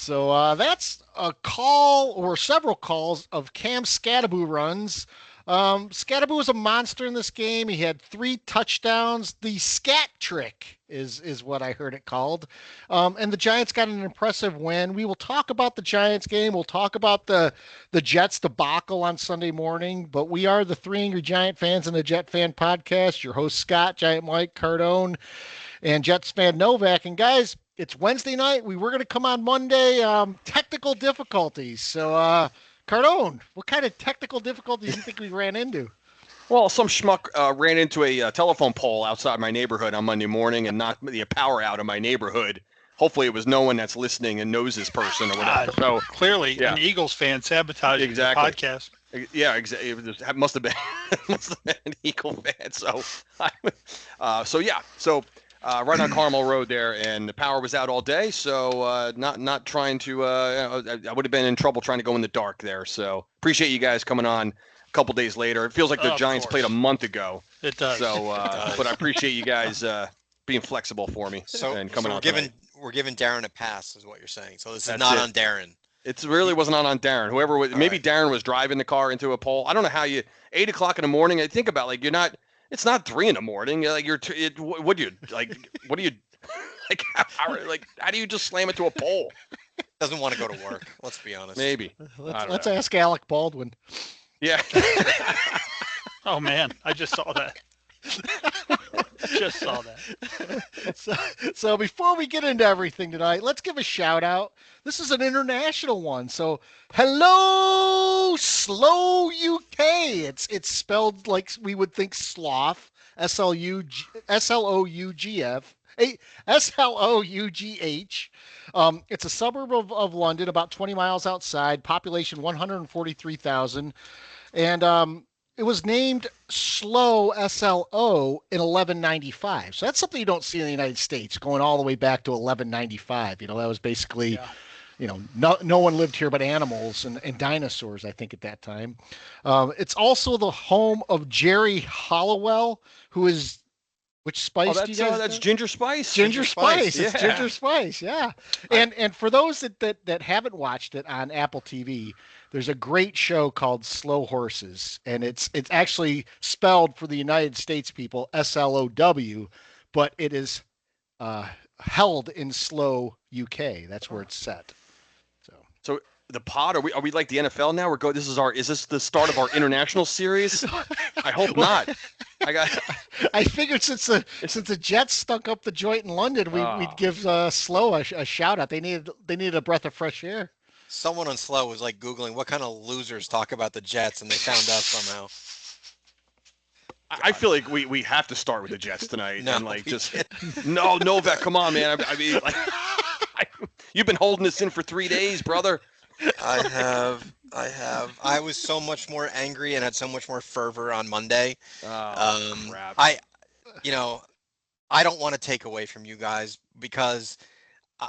So that's a call or several calls of Cam Scattaboo runs. Scattaboo was a monster in this game. He had 3 touchdowns. The scat trick is what I heard it called. And the Giants got an impressive win. We will talk about the Giants game. We'll talk about the Jets debacle on Sunday morning. But we are the Three Angry Giant Fans and the Jet Fan Podcast. Your host Scott, Giant Mike, Cardone, and Jets fan Novak. And guys, it's Wednesday night. We were going to come on Monday. Technical difficulties. So, Cardone, what kind of technical difficulties do you think we ran into? Well, some schmuck ran into a telephone pole outside my neighborhood on Monday morning and knocked the power out of my neighborhood. Hopefully, it was no one that's listening and knows this person or whatever. So clearly, an Eagles fan sabotaging the podcast. Yeah, exactly. It must have been an Eagle fan. So, right on Carmel Road there, and the power was out all day. So, not trying to. I would have been in trouble trying to go in the dark there. So, appreciate you guys coming on a couple days later. It feels like the Giants played a month ago. It does. So, but I appreciate you guys being flexible for me and coming on. We're giving Darren a pass, is what you're saying. So this is not on Darren. It really was not on Darren. Whoever was, maybe Darren was driving the car into a pole. I don't know how 8 o'clock in the morning. I think about you're not. It's not 3 in the morning. Like what do you how do you just slam it to a pole? Doesn't want to go to work. Let's be honest. Maybe. Let's ask Alec Baldwin. Yeah. Oh man, I just saw that. Just saw that. So before we get into everything tonight, let's give a shout out. This is an international one. So hello, Slow UK. It's spelled like we would think sloth. SLOUGF. SLOUGH. It's a suburb of London, about 20 miles outside. Population 143,000, and it was named Slow, SLO, in 1195. So that's something you don't see in the United States, going all the way back to 1195. That was basically, no one lived here but animals and dinosaurs, I think, at that time. It's also the home of Jerry Hollowell, who is, which spice do you guys that's Ginger Spice. Ginger Spice. Yeah. It's Ginger Spice, yeah. And for those that haven't watched it on Apple TV, there's a great show called Slow Horses, and it's actually spelled for the United States people SLOW, but it is held in Slow UK. That's where it's set. So the pod, are we like the NFL now? Is this the start of our international series? I hope not. I figured since the Jets stunk up the joint in London, we'd give Slow a shout out. They needed a breath of fresh air. Someone on Slow was Googling what kind of losers talk about the Jets, and they found out somehow. I feel like we have to start with the Jets tonight. No, Novak, come on, man. I mean, you've been holding this in for 3 days, brother. I have. I was so much more angry and had so much more fervor on Monday. Crap. I don't want to take away from you guys because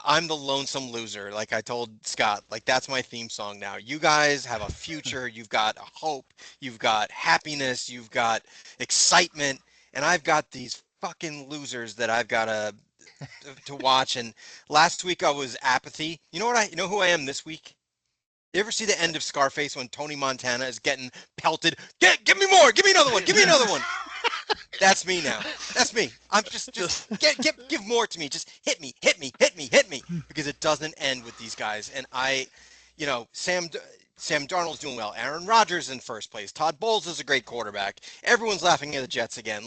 I'm the lonesome loser. Like I told Scott, that's my theme song now. You guys have a future. You've got hope. You've got happiness. You've got excitement. And I've got these fucking losers that I've got to watch. And last week I was apathy. You know who I am this week? You ever see the end of Scarface when Tony Montana is getting pelted? Give me more. Give me another one. Give me another one. That's me now. That's me. I'm just give more to me. Just hit me, because it doesn't end with these guys. And Sam Darnold's doing well. Aaron Rodgers in first place. Todd Bowles is a great quarterback. Everyone's laughing at the Jets again.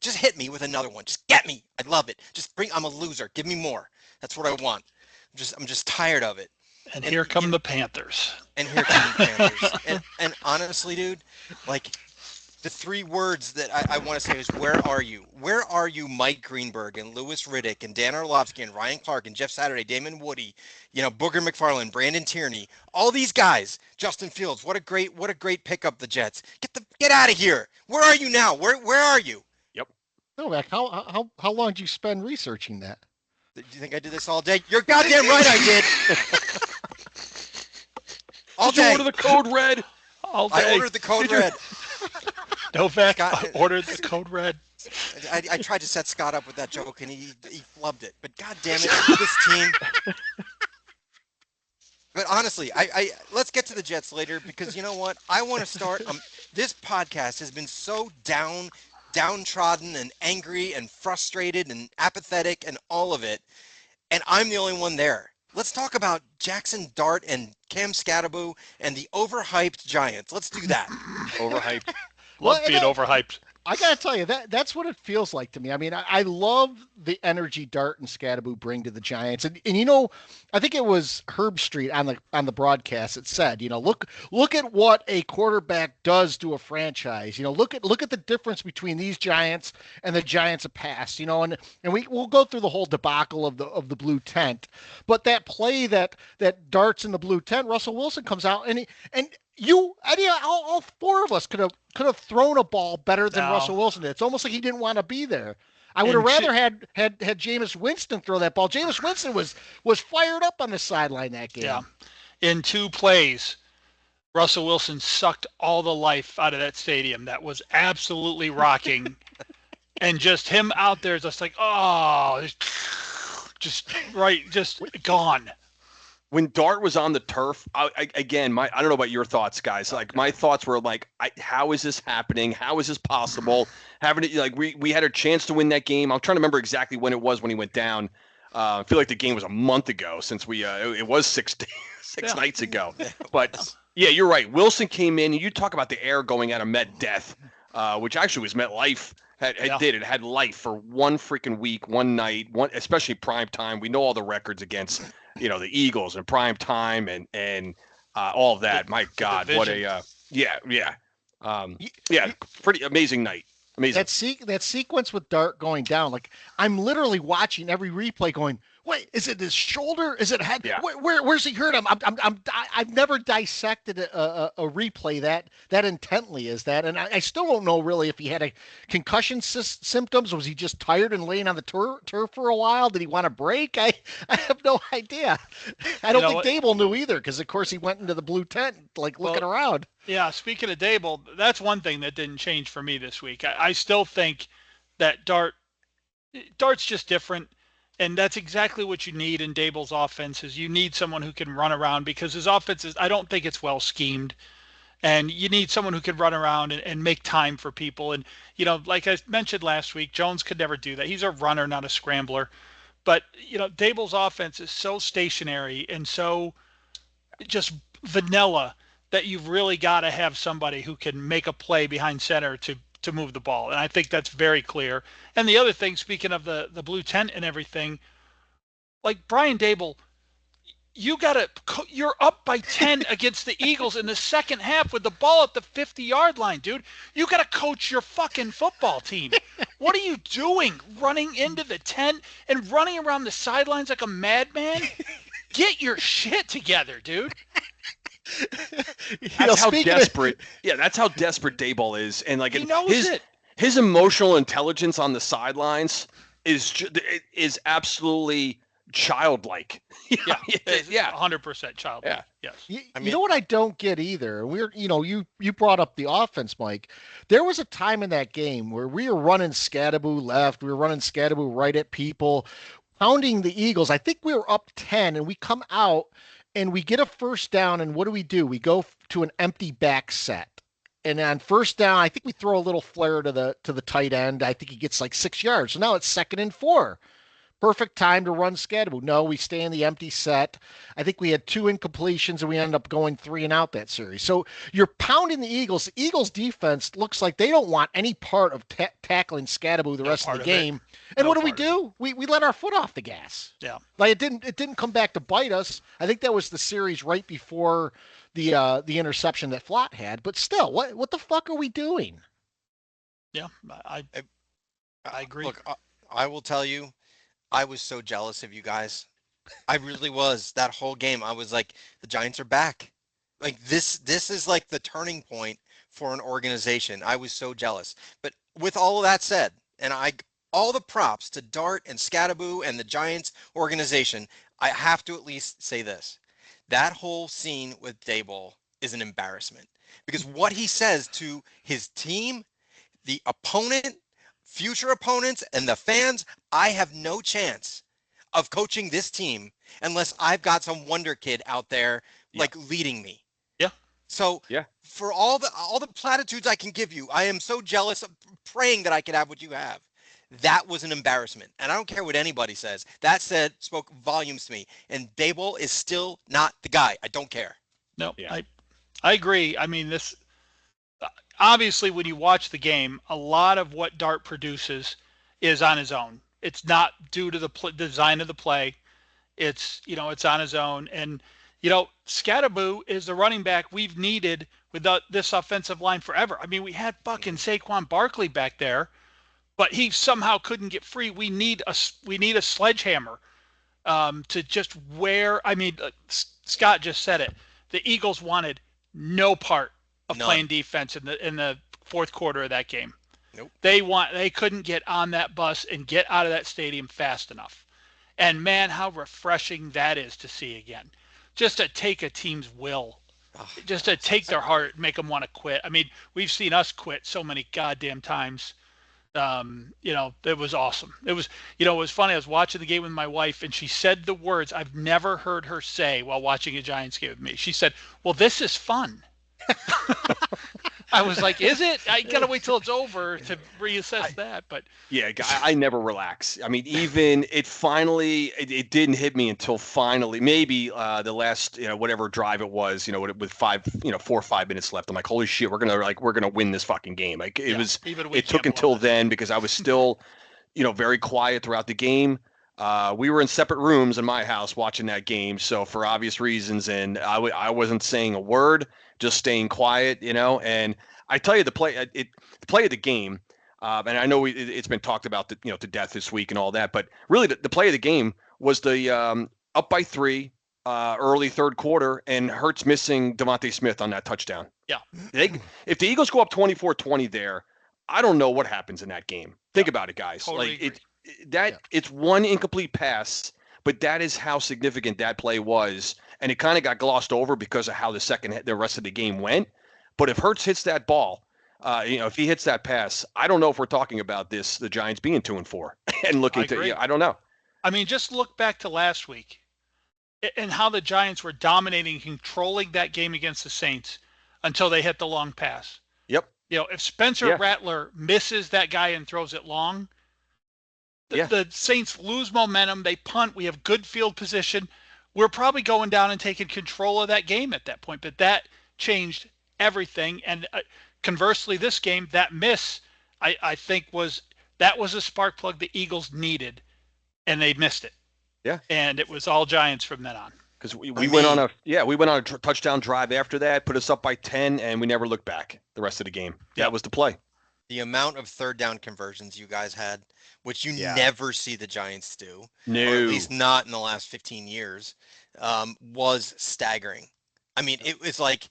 Just hit me with another one. Just get me. I love it. I'm a loser. Give me more. That's what I want. I'm just tired of it. And here come the Panthers. And here come the Panthers. And honestly, dude, the 3 words that I want to say is, where are you? Where are you, Mike Greenberg and Louis Riddick and Dan Orlovsky and Ryan Clark and Jeff Saturday, Damon Woody, Booger McFarland, Brandon Tierney, all these guys, Justin Fields. What a great pickup, the Jets. Get out of here. Where are you now? Where are you? Yep. Novak, how long did you spend researching that? Do you think I did this all day? You're goddamn right I did. All day. Did you order the code red? All day. I ordered the code red. Novak ordered the code red. I tried to set Scott up with that joke, and he flubbed it. But God damn it, this team. But honestly, I let's get to the Jets later because you know what? I want to start. This podcast has been so downtrodden and angry and frustrated and apathetic and all of it, and I'm the only one there. Let's talk about Jackson Dart and Cam Scatterbo and the overhyped Giants. Let's do that. Overhyped. Love Well, being overhyped. I gotta tell you that's what it feels like to me. I mean, I love the energy Dart and Scatterbo bring to the Giants, and I think it was Herb Street on the broadcast. It said, look at what a quarterback does to a franchise. Look at the difference between these Giants and the Giants of past. And we'll go through the whole debacle of the blue tent, but that play that Dart's in the blue tent, Russell Wilson comes out all four of us could have thrown a ball better than No. Russell Wilson did. It's almost like he didn't want to be there. I would have rather had Jameis Winston throw that ball. Jameis Winston was fired up on the sideline that game. Yeah. In 2 plays, Russell Wilson sucked all the life out of that stadium. That was absolutely rocking. And just him out there just like, oh, just gone. When Dart was on the turf, I don't know about your thoughts, guys. Like my thoughts were like, how is this happening? How is this possible? Having it like we had a chance to win that game. I'm trying to remember exactly when it was when he went down. I feel like the game was a month ago since it was 6 nights ago. But yeah, you're right. Wilson came in, and you talk about the air going out of Met Death, which actually was Met Life. It had life for one freaking week, one night, especially prime time. We know all the records against the Eagles and prime time and all of that. My God, what a pretty amazing night. Amazing. That sequence with Dart going down, like I'm literally watching every replay, going, "Wait, is it his shoulder? Is it head? Yeah. Where's he hurt him?" I've never dissected a replay that intently as that, and I still don't know really if he had a concussion symptoms. Was he just tired and laying on the turf for a while? Did he want to break? I have no idea. I don't think Dable knew either, because of course he went into the blue tent looking around. Yeah, speaking of Dable, that's one thing that didn't change for me this week. I still think that Dart's just different, and that's exactly what you need in Dable's offense. Is you need someone who can run around, because his offense I don't think it's well schemed, and you need someone who can run around and make time for people. And like I mentioned last week, Jones could never do that. He's a runner, not a scrambler. But Dable's offense is so stationary and so just vanilla that you've really got to have somebody who can make a play behind center to move the ball. And I think that's very clear. And the other thing, speaking of the blue tent and everything, like Brian Dable, you're up by 10 against the Eagles in the second half with the ball at the 50-yard line, dude. You got to coach your fucking football team. What are you doing? Running into the tent and running around the sidelines like a madman? Get your shit together, dude. That's how desperate. That's how desperate Daboll is, and he knows it. His emotional intelligence on the sidelines is absolutely childlike. Yeah, 100% childlike. Yeah. Yes. You know what I don't get either? You brought up the offense, Mike. There was a time in that game where we were running Scatterbo left, we were running Scatterbo right at people, pounding the Eagles. I think we were up 10, and we come out and we get a first down, and what do? We go to an empty back set. And on first down, I think we throw a little flare to the tight end. I think he gets like 6 yards. So now it's 2nd and 4. Perfect time to run Scatterbo. No, we stay in the empty set. I think we had 2 incompletions, and we ended up going 3 and out that series. So you're pounding the Eagles. The Eagles defense looks like they don't want any part of tackling Scatterbo the rest of the game. And what do? We let our foot off the gas. Yeah. Like it didn't come back to bite us. I think that was the series right before the interception that Flott had. But still, what the fuck are we doing? Yeah, I agree. Look, I will tell you, I was so jealous of you guys. I really was. That whole game, I was like, the Giants are back. Like this is like the turning point for an organization. I was so jealous. But with all of that said, and all the props to Dart and Scatterbo and the Giants organization, I have to at least say this. That whole scene with Daboll is an embarrassment, because what he says to his team, the opponent, future opponents, and the fans, I have no chance. of coaching this team unless I've got some wonder kid out there like leading me. Yeah. So for all the platitudes I can give you, I am so jealous of praying that I could have what you have. That was an embarrassment. And I don't care what anybody says. That spoke volumes to me. And Daboll is still not the guy. I don't care. No, I agree. I mean, this obviously when you watch the game, a lot of what Dart produces is on his own. It's not due to the design of the play. It's, it's on his own. And, Scatterboo is the running back we've needed with this offensive line forever. I mean, we had fucking Saquon Barkley back there, but he somehow couldn't get free. We need a sledgehammer to just wear. I mean, Scott just said it. The Eagles wanted no part of playing defense in the fourth quarter of that game. Nope. They couldn't get on that bus and get out of that stadium fast enough. And man, how refreshing that is to see again. Just to take a team's will, just to take their heart, make them want to quit. I mean, we've seen us quit so many goddamn times. It was awesome. It was funny. I was watching the game with my wife, and she said the words I've never heard her say while watching a Giants game with me. She said, "Well, this is fun." I was like, "Is it? I gotta wait till it's over to reassess that." But I never relax. I mean, even it didn't hit me until finally, maybe the last whatever drive it was, with 4 or 5 minutes left. I'm like, holy shit, we're gonna win this fucking game. Like it took until then because I was still, very quiet throughout the game. We were in separate rooms in my house watching that game, so for obvious reasons, and I wasn't saying a word, just staying quiet, and I tell you the play of the game, and I know it's been talked about to death this week and all that, but really the play of the game was the up by 3 early third quarter and Hurts missing Devontae Smith on that touchdown. Yeah. If the Eagles go up 24-20 there, I don't know what happens in that game. Think about it, guys. Totally agree. It's one incomplete pass, but that is how significant that play was. And it kind of got glossed over because of how the rest of the game went. But if Hurts hits that ball, if he hits that pass, I don't know if we're talking about the Giants being 2-4 and looking I don't know. I mean, just look back to last week and how the Giants were dominating, controlling that game against the Saints until they hit the long pass. Yep. If Spencer Rattler misses that guy and throws it long, the Saints lose momentum. They punt. We have good field position. We're probably going down and taking control of that game at that point. But that changed everything. And conversely, this game, that miss, I think was a spark plug the Eagles needed, and they missed it. Yeah. And it was all Giants from then on. Because we went on a touchdown drive after that, put us up by 10, and we never looked back the rest of the game. Yep. That was the play. The amount of third down conversions you guys had, which you never see the Giants do, no, or at least not in the last 15 years, was staggering. I mean, it was like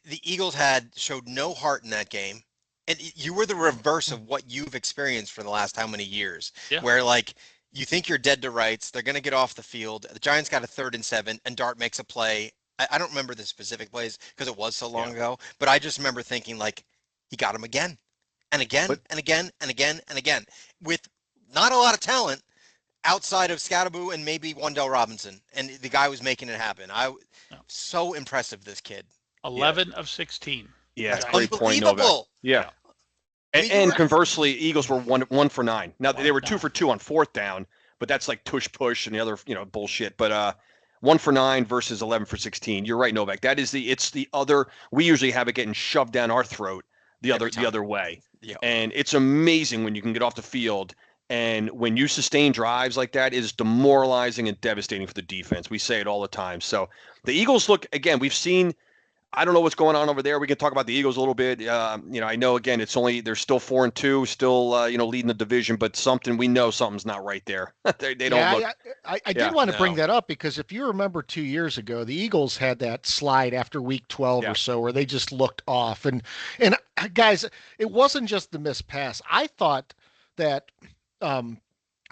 the Eagles showed no heart in that game. And you were the reverse of what you've experienced for the last how many years, where like you think you're dead to rights. They're going to get off the field. The Giants got a 3rd and 7, and Dart makes a play. I don't remember the specific plays because it was so long ago, but I just remember thinking like he got him again and again and again and again and again with not a lot of talent outside of Scatterboo and maybe Wandell Robinson. And the guy was making it happen. So impressive, this kid. 11 of 16. Yeah, that's great point, unbelievable. Novak. Yeah. And conversely, Eagles were 1 for 9. Now they were 2 for 2 on 4th down, but that's like tush push and the other bullshit. But 1 for 9 versus 11 for 16. You're right, Novak. That is it's the other. We usually have it getting shoved down our throat the other way. Yeah. And it's amazing when you can get off the field. And when you sustain drives like that, it is demoralizing and devastating for the defense. We say it all the time. So the Eagles look, again, we've seen, I don't know what's going on over there. We can talk about the Eagles a little bit. I know, again, they're still 4-2, still, leading the division, but we know something's not right there. they don't look. I did want to bring that up because if you remember 2 years ago, the Eagles had that slide after week 12 or so where they just looked off. And guys, it wasn't just the missed pass. I thought that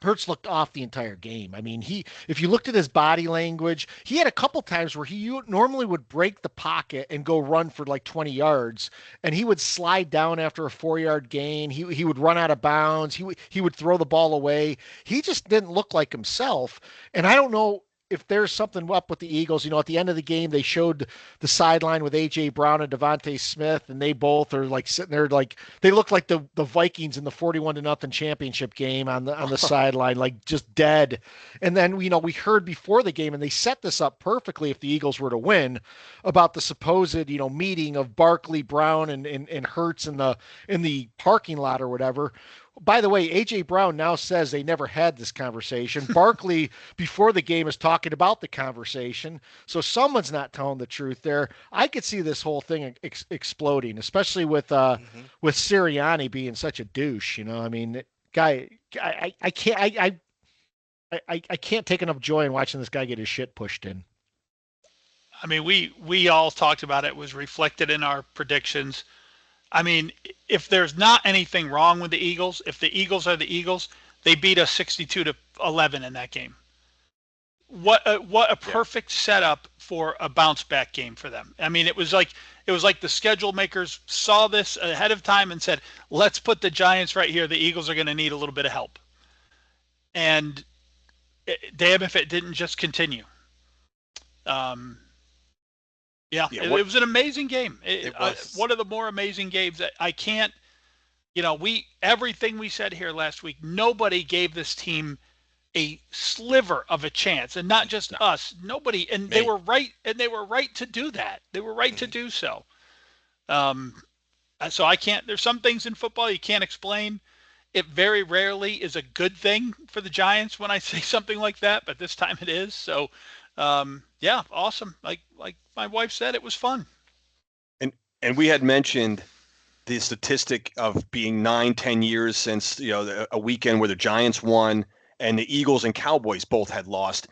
Hurts looked off the entire game. I mean, if you looked at his body language, he had a couple times where he normally would break the pocket and go run for like 20 yards, and he would slide down after a 4-yard gain. He would run out of bounds. He would throw the ball away. He just didn't look like himself. And I don't know if there's something up with the Eagles. At the end of the game, they showed the sideline with A.J. Brown and Devontae Smith, and they both are like sitting there like they look like the Vikings in the 41-0 championship game on the sideline, like just dead. And then we heard before the game, and they set this up perfectly if the Eagles were to win, about the supposed meeting of Barkley, Brown, and Hurts in the parking lot or whatever. By the way, A.J. Brown now says they never had this conversation. Barkley, before the game, is talking about the conversation. So someone's not telling the truth there. I could see this whole thing exploding, especially with Sirianni being such a douche. I mean, guy, I can't take enough joy in watching this guy get his shit pushed in. I mean, we all talked about it. It was reflected in our predictions. I mean, if there's not anything wrong with the Eagles, if the Eagles are the Eagles, they beat us 62-11 in that game. What a perfect setup for a bounce back game for them. I mean, it was like the schedule makers saw this ahead of time and said, "Let's put the Giants right here. The Eagles are going to need a little bit of help." And damn if it didn't just continue. It was an amazing game. It was one of the more amazing games that I can't, everything we said here last week, nobody gave this team a sliver of a chance, and not just us, nobody. And they were right to do that. They were right to do so. So there's some things in football you can't explain. It very rarely is a good thing for the Giants when I say something like that, but this time it is. So, awesome. Like my wife said, it was fun. And we had mentioned the statistic of being 9-10 years since a weekend where the Giants won and the Eagles and Cowboys both had lost.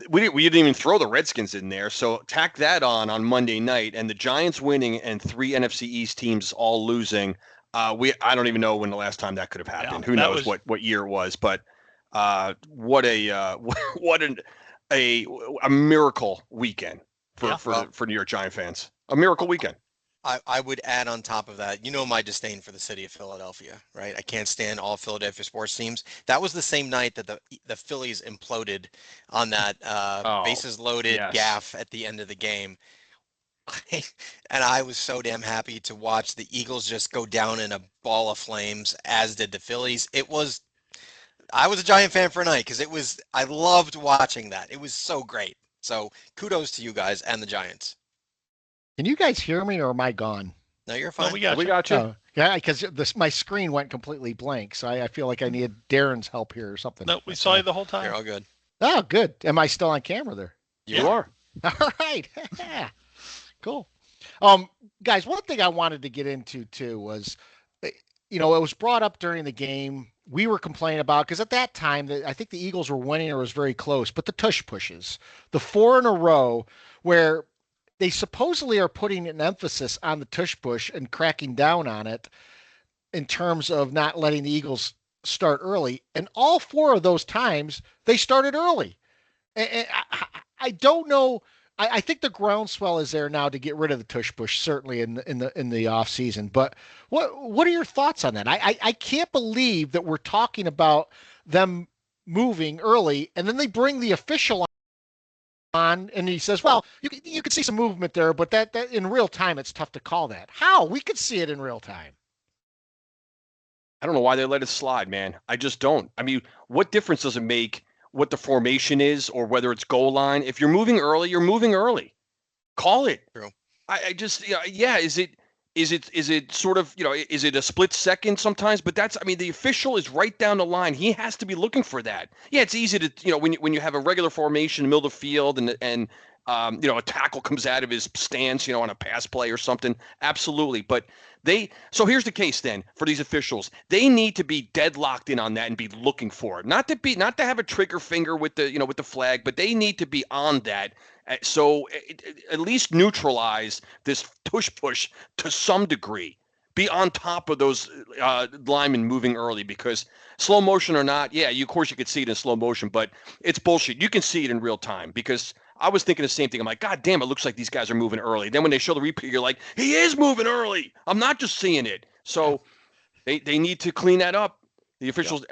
We didn't even throw the Redskins in there. So tack that on Monday night, and the Giants winning and 3 NFC East teams all losing. I don't even know when the last time that could have happened. Who knows what year it was? But what a miracle weekend for New York Giant fans. A miracle weekend. I would add on top of that, my disdain for the city of Philadelphia, right? I can't stand all Philadelphia sports teams. That was the same night that the Phillies imploded on that bases loaded gaff at the end of the game. And I was so damn happy to watch the Eagles just go down in a ball of flames, as did the Phillies. I was a Giant fan for a night because I loved watching that. It was so great. So kudos to you guys and the Giants. Can you guys hear me, or am I gone? No, you're fine. No, we got you. Oh, yeah, because my screen went completely blank, so I feel like I need Darren's help here or something. No, we saw you the whole time. You're all good. Oh, good. Am I still on camera there? You are. All right. Cool. Guys, one thing I wanted to get into too was, it was brought up during the game. We were complaining about, because at that time, I think the Eagles were winning or it was very close, but the tush pushes, the 4 in a row where they supposedly are putting an emphasis on the tush push and cracking down on it in terms of not letting the Eagles start early. And all 4 of those times, they started early. And I don't know. I think the groundswell is there now to get rid of the tush push, certainly in the off season. But what are your thoughts on that? I can't believe that we're talking about them moving early, and then they bring the official on, and he says, "Well, you could see some movement there, but that in real time, it's tough to call that." How? We could see it in real time. I don't know why they let it slide, man. I just don't. I mean, what difference does it make what the formation is or whether it's goal line? If you're moving early, you're moving early. Call it. True. I just, is it sort of, is it a split second sometimes? But the official is right down the line. He has to be looking for that. Yeah, it's easy to, when you have a regular formation in the middle of the field and a tackle comes out of his stance, on a pass play or something. Absolutely. But so here's the case then for these officials. They need to be deadlocked in on that and be looking for it. Not to have a trigger finger with the flag, but they need to be on that. So at least neutralize this tush push to some degree. be on top of those linemen moving early, because slow motion or not, yeah, of course you could see it in slow motion, but it's bullshit. You can see it in real time, because I was thinking the same thing. I'm like, God damn, it looks like these guys are moving early. Then when they show the replay, you're like, he is moving early. I'm not just seeing it. So they need to clean that up. The officials,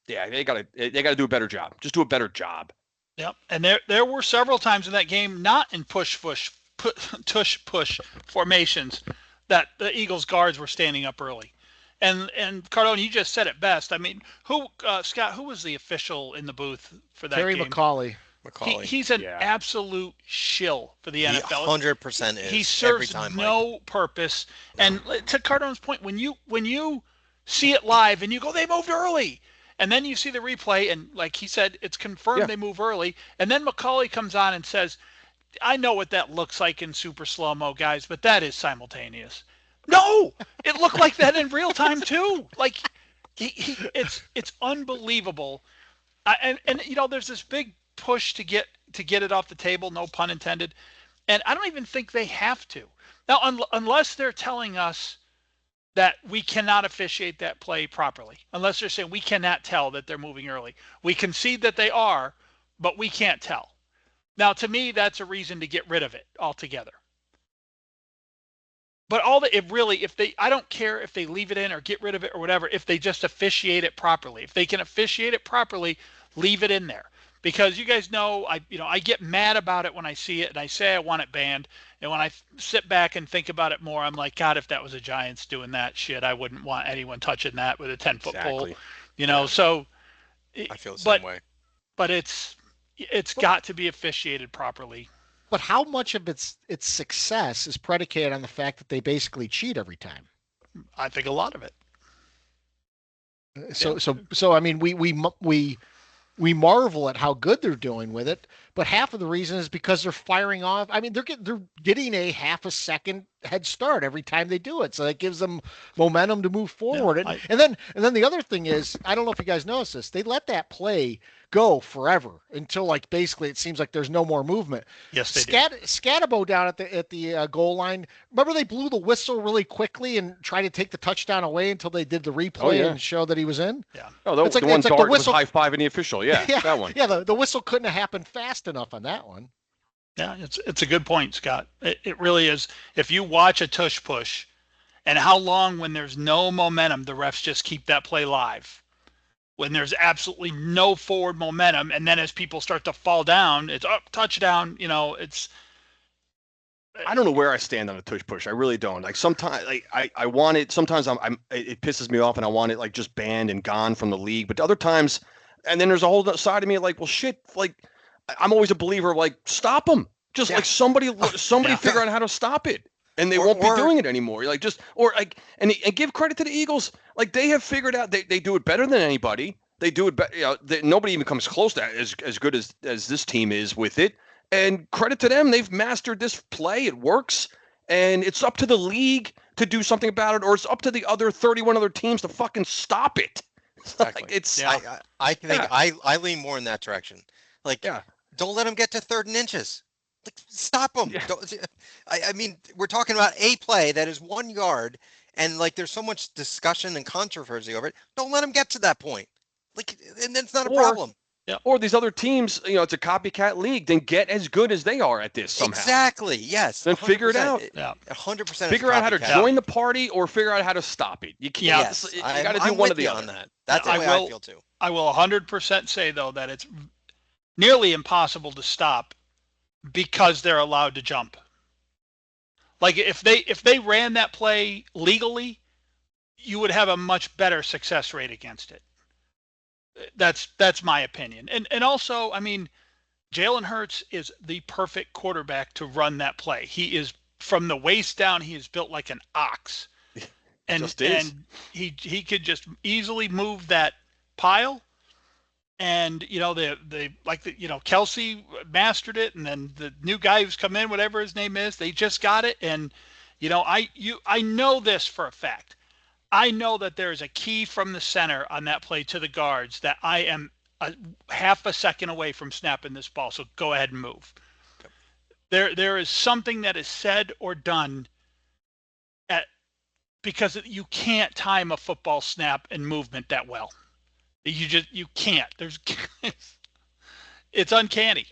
they gotta do a better job. Just do a better job. Yep. And there were several times in that game, not in push formations, that the Eagles guards were standing up early. And Cardone, you just said it best. I mean, Scott, who was the official in the booth for that Terry game? McCauley. He's an absolute shill for the NFL. 100% is. He serves time, no purpose. And to Cardone's point, when you see it live and you go, they moved early, and then you see the replay, and like he said, it's confirmed they move early, and then McCauley comes on and says, I know what that looks like in super slow-mo, guys, but that is simultaneous. No, it looked like that in real time too. Like it's unbelievable. And there's this big push to get it off the table, no pun intended. And I don't even think they have to. Now, unless they're telling us that we cannot officiate that play properly, unless they're saying we cannot tell that they're moving early. We concede that they are, but we can't tell. Now, to me, that's a reason to get rid of it altogether. But I don't care if they leave it in or get rid of it or whatever, if they just officiate it properly. If they can officiate it properly, leave it in there. Because you guys know, I get mad about it when I see it and I say I want it banned. And when I sit back and think about it more, I'm like, God, if that was a Giants doing that shit, I wouldn't want anyone touching that with a 10-foot pole. So I feel the same way. But it's got to be officiated properly. But how much of its success is predicated on the fact that they basically cheat every time? I think a lot of it. So I mean, we marvel at how good they're doing with it, but half of the reason is because they're firing off. I mean, they're getting a half a second head start every time they do it, so that gives them momentum to move forward. And then the other thing is, I don't know if you guys noticed this, they let that play go forever until like basically it seems like there's no more movement. Yes, they did. Scatabo down at the goal line. Remember they blew the whistle really quickly and tried to take the touchdown away until they did the replay and show that he was in. Yeah. Oh, the one Dart was high-fiving the official. Yeah, that one. Yeah, the whistle couldn't have happened fast enough on that one. Yeah, it's a good point, Scott. It really is. If you watch a tush push, and how long when there's no momentum, the refs just keep that play live. When there's absolutely no forward momentum, and then as people start to fall down, it's up, touchdown. It's. I don't know where I stand on a tush push. I really don't. Like sometimes, I want it. Sometimes it pisses me off, and I want it like just banned and gone from the league. But other times, and then there's a whole side of me like, well, shit. Like I'm always a believer of like stop them. Just like somebody figure out how to stop it. And they won't be doing it anymore. Like and give credit to the Eagles. Like they have figured out they do it better than anybody. They do it better. Nobody even comes close to as good as this team is with it. And credit to them, they've mastered this play. It works, and it's up to the league to do something about it, or it's up to the other 31 other teams to fucking stop it. Exactly. I think I lean more in that direction. Like, don't let them get to 3rd and inches. Like, stop them. Yeah. I mean, we're talking about a play that is 1 yard, and like there's so much discussion and controversy over it. Don't let them get to that point. Like, and then it's not a problem. Yeah. Or these other teams, it's a copycat league. Then get as good as they are at this somehow. Exactly. Yes. Then figure it out. 100%. Figure out how to join the party, or figure out how to stop it. You can't. Yes. You got to do one of the other. On that. That's the way I feel too. I will 100% say though that it's nearly impossible to stop because they're allowed to jump. Like if they ran that play legally, you would have a much better success rate against it. That's my opinion. And also, I mean, Jalen Hurts is the perfect quarterback to run that play. He is from the waist down, he is built like an ox. And he could just easily move that pile. And Kelsey mastered it, and then the new guy who's come in, whatever his name is, they just got it. And I know this for a fact. I know that there is a key from the center on that play to the guards that I am half a second away from snapping this ball. So go ahead and move. There is something that is said or done because you can't time a football snap and movement that well. You can't. It's uncanny.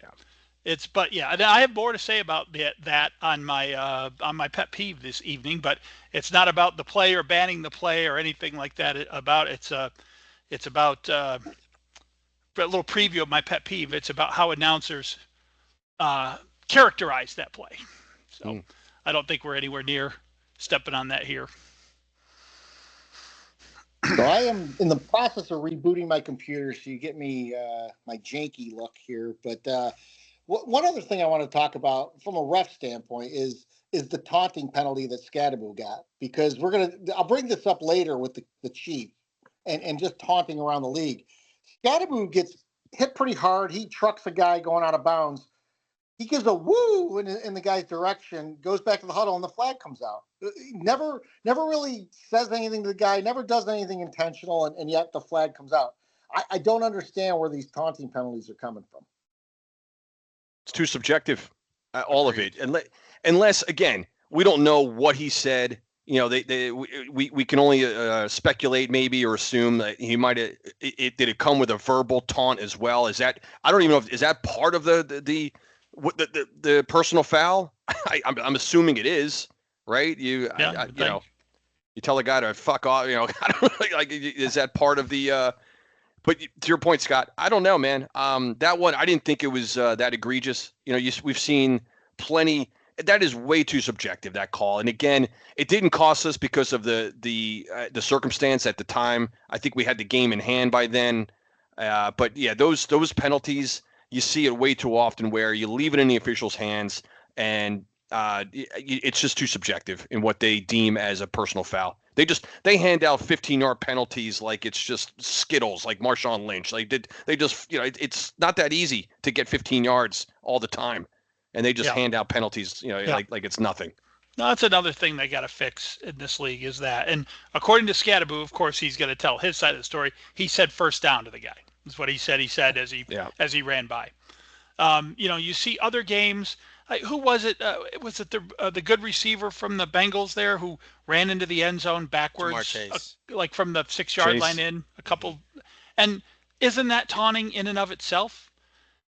But I have more to say about that on my pet peeve this evening, but it's not about the play or banning the play or anything like that. It's about a little preview of my pet peeve. It's about how announcers characterize that play. So I don't think we're anywhere near stepping on that here. So I am in the process of rebooting my computer, so you get me my janky look here. But one other thing I want to talk about from a ref standpoint is the taunting penalty that Scadaboo got, because I'll bring this up later with the chief and just taunting around the league. Scadaboo gets hit pretty hard. He trucks a guy going out of bounds. He gives a woo in the guy's direction, goes back to the huddle, and the flag comes out. Never really says anything to the guy, never does anything intentional, and yet the flag comes out. I don't understand where these taunting penalties are coming from. It's too subjective, all of it. Unless, again, we don't know what he said. You know, we can only speculate maybe or assume that he might have. Did it come with a verbal taunt as well? I don't even know is that part of the personal foul? I'm assuming it is, right? You tell a guy to fuck off. You know, I don't know, like, is that part of the? But to your point, Scott, I don't know, man. That one, I didn't think it was that egregious. You know, we've seen plenty. That is way too subjective, that call. And again, it didn't cost us because of the circumstance at the time. I think we had the game in hand by then. But yeah, those penalties, you see it way too often where you leave it in the officials' hands, and it's just too subjective in what they deem as a personal foul. They hand out 15-yard penalties like it's just Skittles, like Marshawn Lynch. Like they just, you know, it's not that easy to get 15 yards all the time, and they just hand out penalties, you know, like it's nothing. No, that's another thing they got to fix in this league is that. And according to Scadaboo, of course, he's going to tell his side of the story. He said first down to the guy. That's what he said. He said as he ran by. You know, you see other games. Who was it? Was it the good receiver from the Bengals there who ran into the end zone backwards, like from the 6-yard line in a couple? And isn't that taunting in and of itself?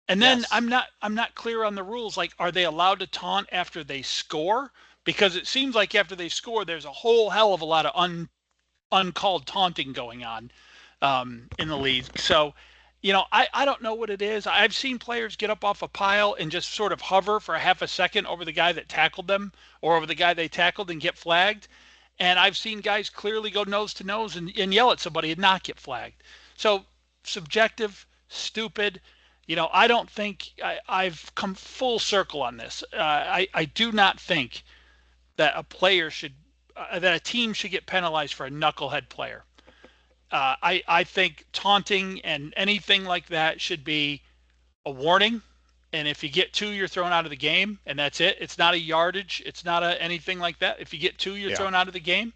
And then yes. I'm not clear on the rules. Like, are they allowed to taunt after they score? Because it seems like after they score, there's a whole hell of a lot of uncalled taunting going on in the league. So, you know, I don't know what it is. I've seen players get up off a pile and just sort of hover for a half a second over the guy that tackled them or over the guy they tackled and get flagged. And I've seen guys clearly go nose to nose and yell at somebody and not get flagged. So subjective, stupid. You know, I don't think I've come full circle on this. I do not think that that a team should get penalized for a knucklehead player. I think taunting and anything like that should be a warning. And if you get 2, you're thrown out of the game, and that's it. It's not a yardage. It's not anything like that. If you get 2, you're thrown out of the game.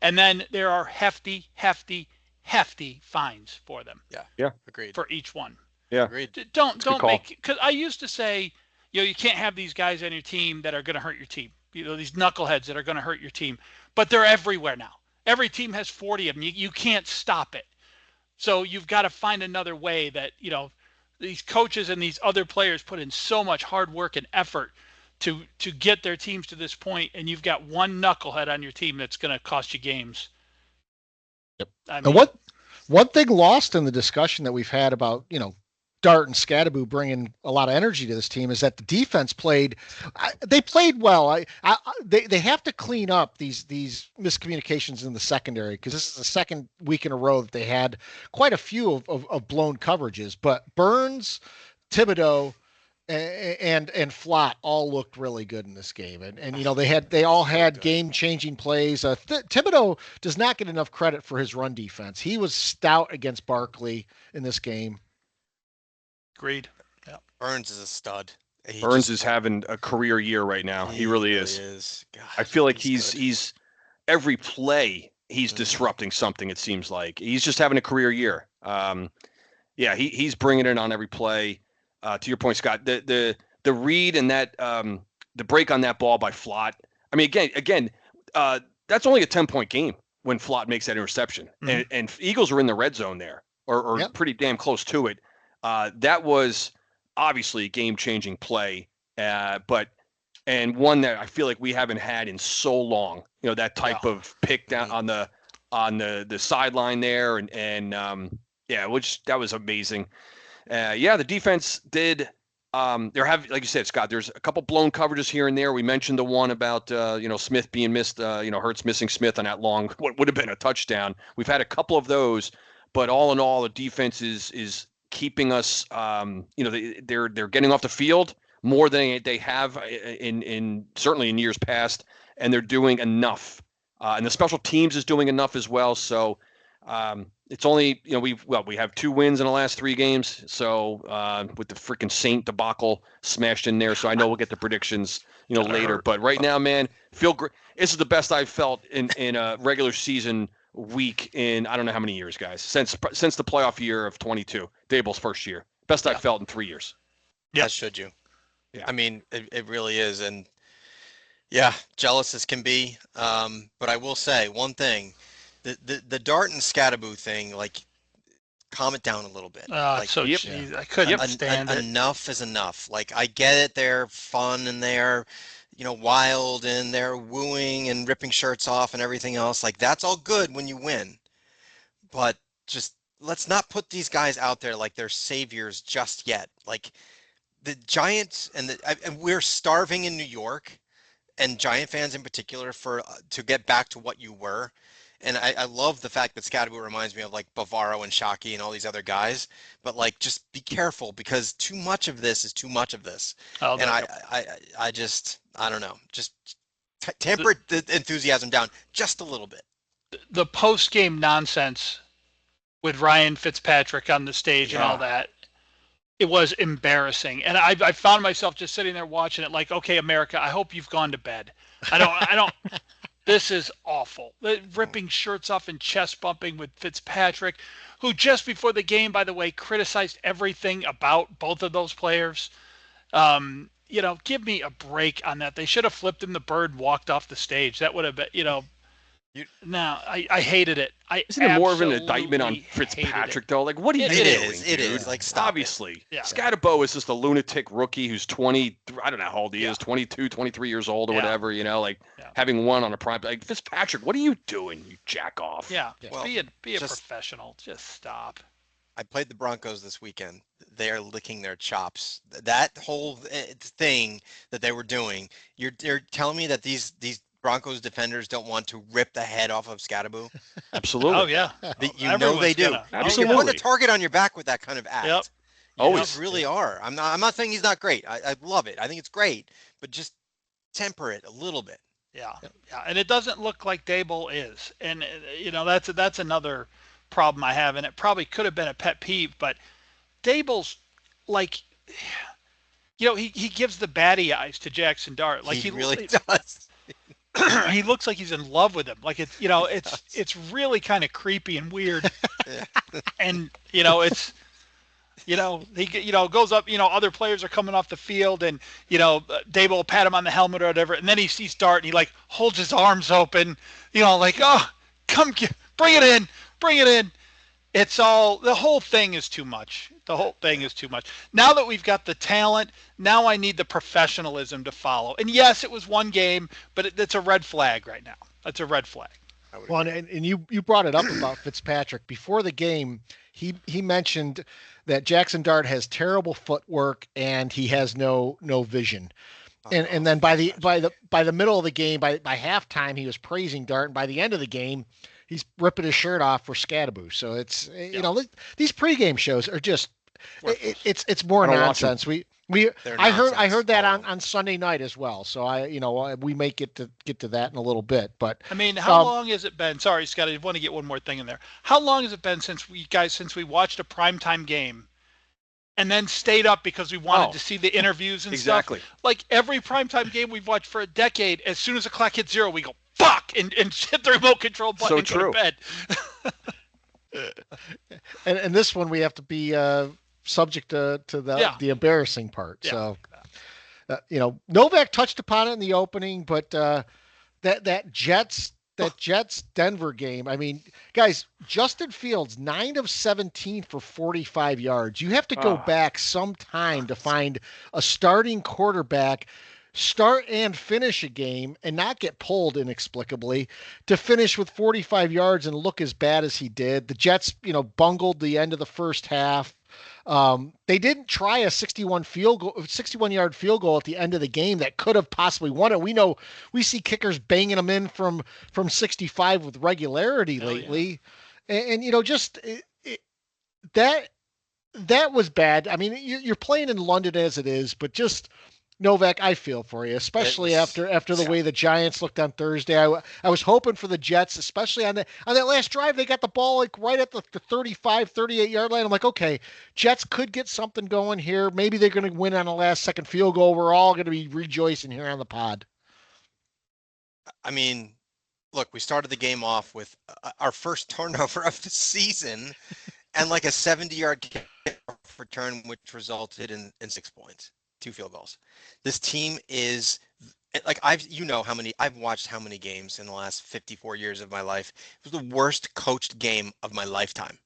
And then there are hefty fines for them. Yeah. Agreed. For each one. Yeah. Agreed. Don't make, because I used to say, you know, you can't have these guys on your team that are going to hurt your team. You know, these knuckleheads that are going to hurt your team. But they're everywhere now. Every team has 40 of them. You can't stop it. So you've got to find another way that, you know, these coaches and these other players put in so much hard work and effort to get their teams to this point, and you've got one knucklehead on your team that's going to cost you games. Yep. I mean, and one thing lost in the discussion that we've had about, you know, Dart and Scadaboo bringing a lot of energy to this team is that the defense played well. They have to clean up these miscommunications in the secondary, because this is the second week in a row that they had quite a few of blown coverages. But Burns, Thibodeau, and Flott all looked really good in this game, and you know they all had game-changing plays. Thibodeau does not get enough credit for his run defense. He was stout against Barkley in this game. Agreed. Yeah. Burns is a stud. Burns is having a career year right now. He really is. God, I feel like he's every play he's disrupting something. It seems like he's just having a career year. He's bringing it on every play. To your point, Scott, the read and that the break on that ball by Flott. I mean, again, that's only a 10-point game when Flott makes that interception, and Eagles are in the red zone there, or pretty damn close to it. That was obviously a game-changing play, but one that I feel like we haven't had in so long. That type of pick down on the sideline there, which that was amazing. The defense did. Like you said, Scott, there's a couple blown coverages here and there. We mentioned the one about Smith being missed. Hurts missing Smith on that long, what would have been a touchdown. We've had a couple of those, but all in all, the defense is keeping us. They're getting off the field more than they have in certainly in years past, and they're doing enough. And the special teams is doing enough as well. So it's only we have 2 wins in the last 3 games. So with the freaking Saint debacle smashed in there, so I know we'll get the predictions later. But right now, man, feel great. This is the best I've felt in a regular season week in I don't know how many years, guys. Since the playoff year of 22, Dable's first year, best I've felt in 3 years. Yeah, should you? Yeah. I mean, it really is, and yeah, jealous as can be. But I will say one thing. The Dart and Scattaboo thing, like, calm it down a little bit. So cheesy. I couldn't stand it. Enough is enough. Like, I get it. They're fun and they're, wild and they're wooing and ripping shirts off and everything else. Like, that's all good when you win. But just let's not put these guys out there like they're saviors just yet. Like, the Giants and we're starving in New York, and Giant fans in particular, to get back to what you were. And I love the fact that Scattaboo reminds me of like Bavaro and Shockey and all these other guys. But like, just be careful, because too much of this is too much of this. I don't know. Just temper the enthusiasm down just a little bit. The post-game nonsense with Ryan Fitzpatrick on the stage and all that, it was embarrassing. And I found myself just sitting there watching it like, okay, America, I hope you've gone to bed. I don't. This is awful. Ripping shirts off and chest bumping with Fitzpatrick, who just before the game, by the way, criticized everything about both of those players. Give me a break on that. They should have flipped him the bird and walked off the stage. That would have been, No, I hated it. Isn't it more of an indictment on Fitzpatrick, though? Like, what are you doing? It is. Like, stop. Obviously. Yeah. Scattaboo is just a lunatic rookie who's 20. I don't know how old he is, 22, 23 years old or whatever, having won on a prime. Like, Fitzpatrick, what are you doing, you jack off? Yeah. Well, be a professional. Just stop. I played the Broncos this weekend. They are licking their chops. That whole thing that they were doing, you're telling me that these Broncos defenders don't want to rip the head off of Scattaboo? Absolutely. Oh, yeah. They do. Absolutely. You're putting a target on your back with that kind of act. Yep. Always. You really are. I'm not saying he's not great. I love it. I think it's great. But just temper it a little bit. Yeah. And it doesn't look like Dable is. And, that's another problem I have. And it probably could have been a pet peeve. But Dable's like, he gives the baddie eyes to Jackson Dart. Like, he really does. He looks like he's in love with him. Like, it's really kind of creepy and weird. And he goes up, other players are coming off the field, and Dable will pat him on the helmet or whatever, and then he sees Dart and he like holds his arms open, like, oh, bring it in. It's all, the whole thing is too much. Now that we've got the talent, now I need the professionalism to follow. And yes, it was one game, but it's a red flag right now. That's a red flag. Well, and you brought it up about Fitzpatrick. Before the game, he mentioned that Jackson Dart has terrible footwork and he has no vision. And then by the middle of the game, by halftime, he was praising Dart, and by the end of the game, he's ripping his shirt off for Scattaboo. So it's these pregame shows are just it's more nonsense. I heard that on Sunday night as well. So we may get to that in a little bit. But I mean, how long has it been? Sorry, Scott, I want to get one more thing in there. How long has it been since we watched a primetime game and then stayed up because we wanted to see the interviews and stuff? Like every primetime game we've watched for a decade, as soon as the clock hits 0, we go, fuck, and hit the remote control button and go to bed. and this one we have to be subject to the embarrassing part. Yeah. So, Novak touched upon it in the opening, but that Jets that Jets Denver game. I mean, guys, Justin Fields 9 of 17 for 45 yards. You have to go back some time to find a starting quarterback start and finish a game and not get pulled inexplicably to finish with 45 yards and look as bad as he did. The Jets, bungled the end of the first half. They didn't try a 61-yard field goal at the end of the game that could have possibly won it. We see kickers banging them in from 65 with regularity lately, and that was bad. I mean, you're playing in London as it is, but just Novak, I feel for you, especially after the way the Giants looked on Thursday. I was hoping for the Jets, especially on that last drive. They got the ball like right at the 35, 38-yard line. I'm like, okay, Jets could get something going here. Maybe they're going to win on a last-second field goal. We're all going to be rejoicing here on the pod. I mean, look, we started the game off with our first turnover of the season and like a 70-yard kick return, which resulted in 6 points. 2 field goals. This team is like I've watched how many games in the last 54 years of my life. It was the worst coached game of my lifetime.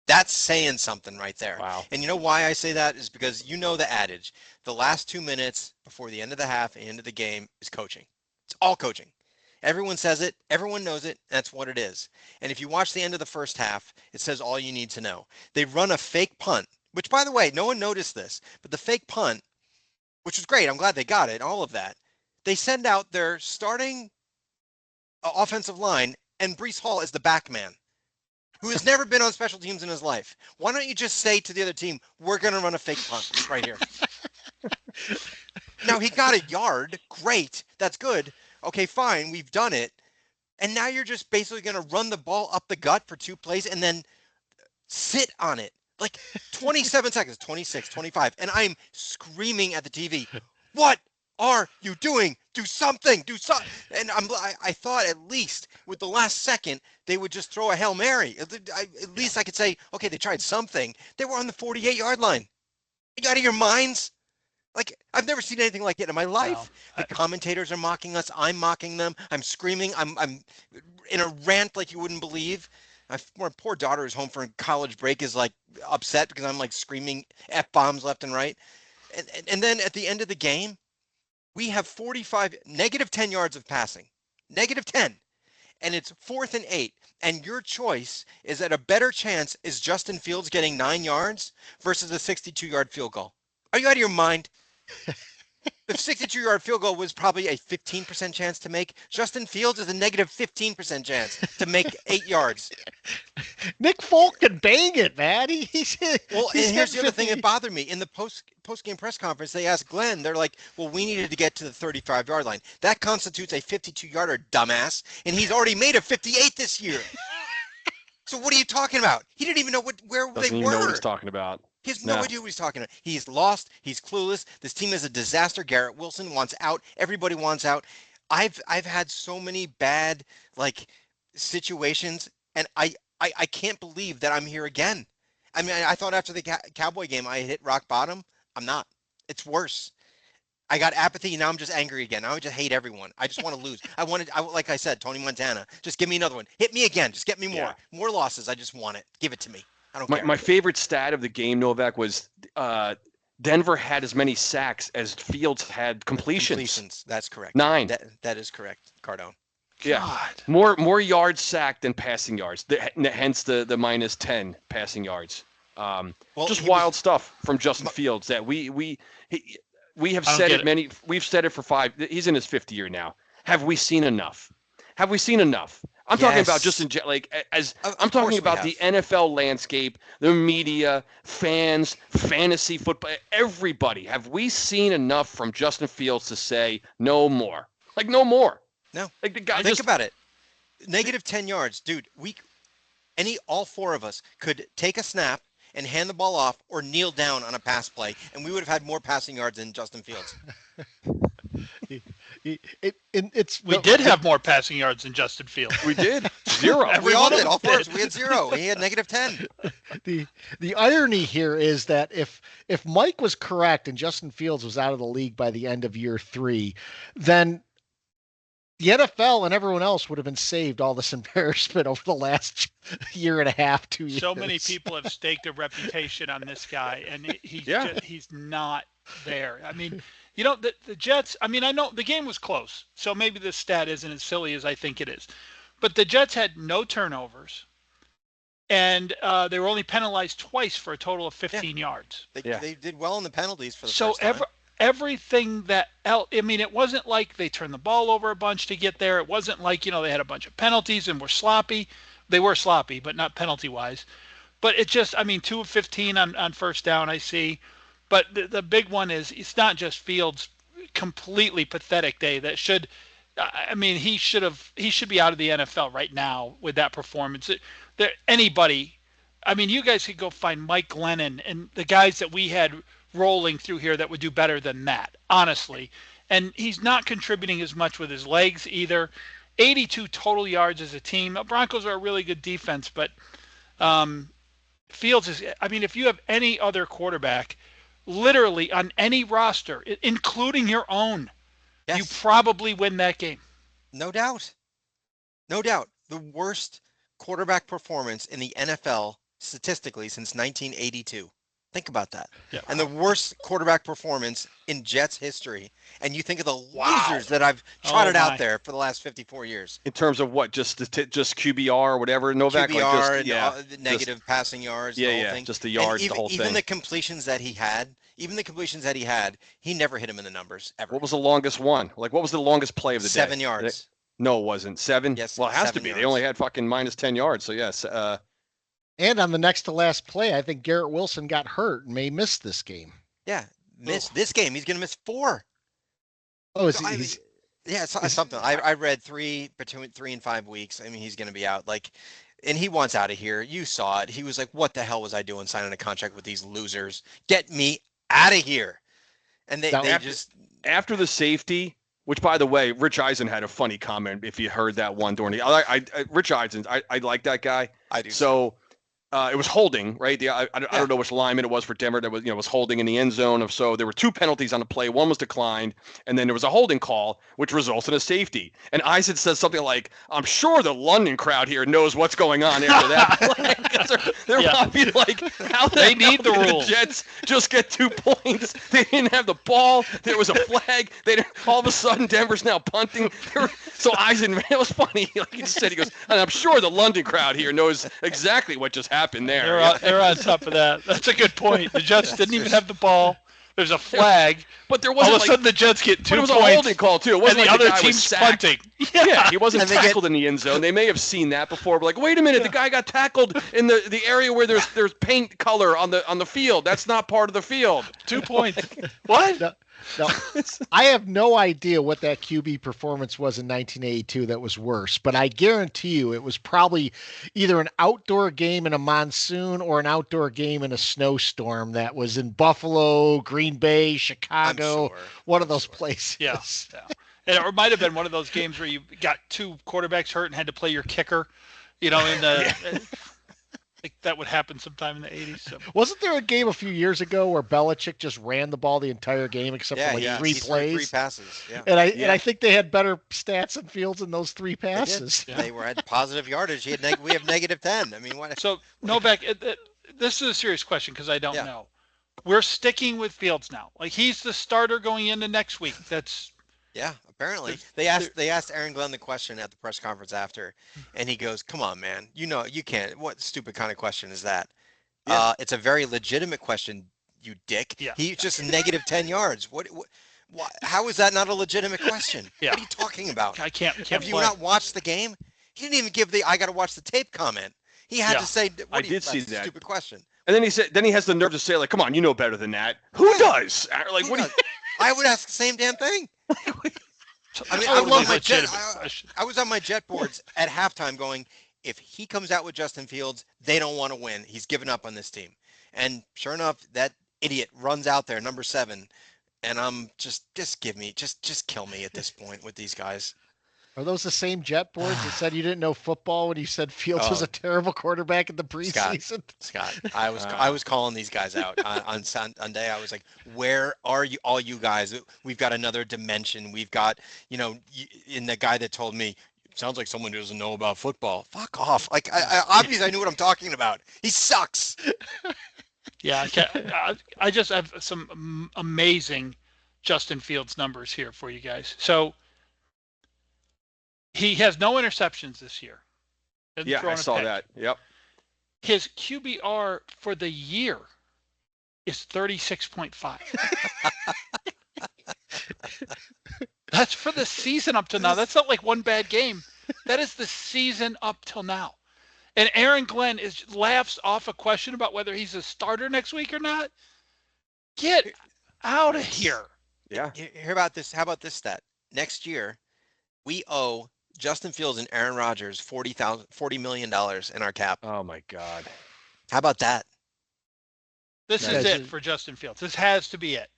That's saying something right there. Wow. And you know why I say that is because the adage, the last 2 minutes before the end of the half and end of the game is coaching. It's all coaching. Everyone says it, everyone knows it, that's what it is. And if you watch the end of the first half, it says all you need to know. They run a fake punt, which by the way, no one noticed this, but the fake punt, which was great. I'm glad they got it, all of that. They send out their starting offensive line, and Breece Hall is the back man, who has never been on special teams in his life. Why don't you just say to the other team, we're going to run a fake punt right here. Now, he got a yard. Great. That's good. Okay, fine. We've done it. And now you're just basically going to run the ball up the gut for 2 plays and then sit on it. Like 27 seconds, 26, 25. And I'm screaming at the TV, what are you doing? Do something, do something. And I thought at least with the last second, they would just throw a Hail Mary. At least I could say, okay, they tried something. They were on the 48-yard line. You out of your minds? Like, I've never seen anything like it in my life. No. The commentators are mocking us. I'm mocking them. I'm screaming. I'm in a rant like you wouldn't believe. My poor daughter is home for college break is like upset because I'm like screaming F-bombs left and right. And then at the end of the game, we have negative 10 yards of passing, negative 10. And it's 4th and 8. And your choice is that a better chance is Justin Fields getting 9 yards versus a 62-yard field goal. Are you out of your mind? The 62-yard field goal was probably a 15% chance to make. Justin Fields is a negative 15% chance to make 8 yards. Nick Folk can bang it, man. And here's the other thing that bothered me. In the post-game press conference, they asked Glenn, they're like, well, we needed to get to the 35-yard line. That constitutes a 52-yarder, dumbass. And he's already made a 58 this year. So what are you talking about? He didn't even know where they were. Doesn't even know what he's talking about. He has no idea what he's talking about. He's lost. He's clueless. This team is a disaster. Garrett Wilson wants out. Everybody wants out. I've had so many bad situations, and I can't believe that I'm here again. I mean, I thought after the Cowboy game I hit rock bottom. I'm not. It's worse. I got apathy. Now I'm just angry again. Now I just hate everyone. I just want to lose. Like I said, Tony Montana, just give me another one. Hit me again. Just get me more losses. I just want it. Give it to me. I don't care. My favorite stat of the game, Novak, was Denver had as many sacks as Fields had completions. That's correct. 9. That is correct, Cardone. Yeah. More yards sacked than passing yards. Hence the minus 10 passing yards. Just wild stuff from Justin Fields that we have said it we've said it for 5. He's in his 5th year now. Have we seen enough? I'm talking about just I'm talking about the NFL landscape, the media, fans, fantasy football, everybody. Have we seen enough from Justin Fields to say no more? No more. No. The guy Think about it. Negative 10 yards, dude. All 4 of us could take a snap and hand the ball off or kneel down on a pass play, and we would have had more passing yards than Justin Fields. We did have more passing yards than Justin Fields. We did. 0. We all did. All 4 of us. We had 0. He had negative 10. The irony here is that if Mike was correct and Justin Fields was out of the league by the end of year 3, then the NFL and everyone else would have been saved all this embarrassment over the last year and a half, 2 years. So many people have staked a reputation on this guy, and he's not there. I mean, the Jets, I mean, I know the game was close, so maybe this stat isn't as silly as I think it is. But the Jets had no turnovers, and they were only penalized twice for a total of 15 yards. They did well in the penalties for the first time. Everything that else, I mean, it wasn't like they turned the ball over a bunch to get there. It wasn't like, they had a bunch of penalties and were sloppy. They were sloppy, but not penalty-wise. But it just, I mean, 2 of 15 on first down, I see. But the big one is it's not just Fields' completely pathetic day that should, I mean, he should be out of the NFL right now with that performance. Anybody, I mean, you guys could go find Mike Glennon and the guys that we had rolling through here that would do better than that, honestly. And he's not contributing as much with his legs either. 82 total yards as a team. The Broncos are a really good defense, but Fields is, I mean, if you have any other quarterback, literally on any roster, including your own, you probably win that game. No doubt. No doubt. The worst quarterback performance in the NFL statistically since 1982. Think about that. Yeah. And the worst quarterback performance in Jets history. And you think of the losers that I've trotted out there for the last 54 years. In terms of what, just QBR or whatever, Novak? QBR, negative passing yards, the whole thing. Just the yards, the whole thing. Even the completions that he had, he never hit him in the numbers, ever. What was the longest one? Like, what was the longest play of the day? 7 yards. No, it wasn't. 7? Yes, well, it has to 7 be. yards. They only had fucking minus 10 yards. So, yes. And on the next to last play, I think Garrett Wilson got hurt and may miss this game. Yeah, this game. He's going to miss 4. Oh, it's something. I read between 3 and 5 weeks. I mean, he's going to be out. And he wants out of here. You saw it. He was like, "What the hell was I doing signing a contract with these losers? Get me out of here!" And they just after the safety. Which, by the way, Rich Eisen had a funny comment. If you heard that one during the, Rich Eisen, I like that guy. I do. So it was holding, right? I don't know which lineman it was for Denver that was holding in the end zone. So there were 2 penalties on the play. One was declined, and then there was a holding call, which results in a safety. And Eisen says something like, "I'm sure the London crowd here knows what's going on after that play." they're probably like, "How they need the rules? The Jets just get 2 points. They didn't have the ball. There was a flag. All of a sudden Denver's now punting." So Eisen, it was funny. Like he just said, he goes, "And I'm sure the London crowd here knows exactly what just happened there." They're on top of that. That's a good point. The Jets didn't even have the ball. There's a flag, but there wasn't. All of a sudden, the Jets get 2 points. It was a holding call too. It wasn't and like the the other guy team's was sacked. punting. Yeah, he wasn't tackled in the end zone. They may have seen that before. But like, wait a minute, the guy got tackled in the area where there's paint color on the field. That's not part of the field. 2 points. What? No, I have no idea what that QB performance was in 1982 that was worse, but I guarantee you it was probably either an outdoor game in a monsoon or an outdoor game in a snowstorm that was in Buffalo, Green Bay, Chicago, one of those places. Yeah. And it might have been one of those games where you got 2 quarterbacks hurt and had to play your kicker, in the like that would happen sometime in the 80s. So. Wasn't there a game a few years ago where Belichick just ran the ball the entire game except for 3 plays? 3 passes. Yeah. And I think they had better stats in Fields in those 3 passes. They were at positive yardage. We have negative 10. I mean, what? So Novak, this is a serious question because I don't know. We're sticking with Fields now. Like he's the starter going into next week. That's. Yeah, apparently. They asked Aaron Glenn the question at the press conference after, and he goes, "Come on, man. You can't. What stupid kind of question is that?" Yeah. It's a very legitimate question, you dick. Yeah. He's just negative 10 yards. What how is that not a legitimate question? Yeah. What are you talking about? I can't Have you not watched the game? He didn't even give the "I got to watch the tape" comment. He had to say, "I did see that stupid question." And then he has the nerve to say, like, "Come on, you know better than that." Who does? Like, what? I would ask the same damn thing. I mean, I was on my jet boards at halftime going, if he comes out with Justin Fields, they don't want to win. He's given up on this team. And sure enough, that idiot runs out there, number 7. And I'm just kill me at this point with these guys. Are those the same jet boards that said you didn't know football when you said Fields was Oh. a terrible quarterback in the preseason? Scott, I was calling these guys out on Sunday. I was like, "Where are you, all you guys? We've got another dimension. We've got, in the guy that told me, sounds like someone who doesn't know about football. Fuck off! Like, I obviously I knew what I'm talking about. He sucks. Yeah, I just have some amazing Justin Fields numbers here for you guys. So he has no interceptions this year. Hasn't Yeah, thrown I a saw pick. that. Yep. His QBR for the year is 36.5. That's for the season up to now. That's not like one bad game. That is the season up till now. And Aaron Glenn laughs off a question about whether he's a starter next week or not. Get out of here. Yeah. Hear about this? How about this stat? Next year, we owe Justin Fields and Aaron Rodgers $40 million in our cap. Oh my God. How about that? This Nice. is it for Justin Fields. This has to be it.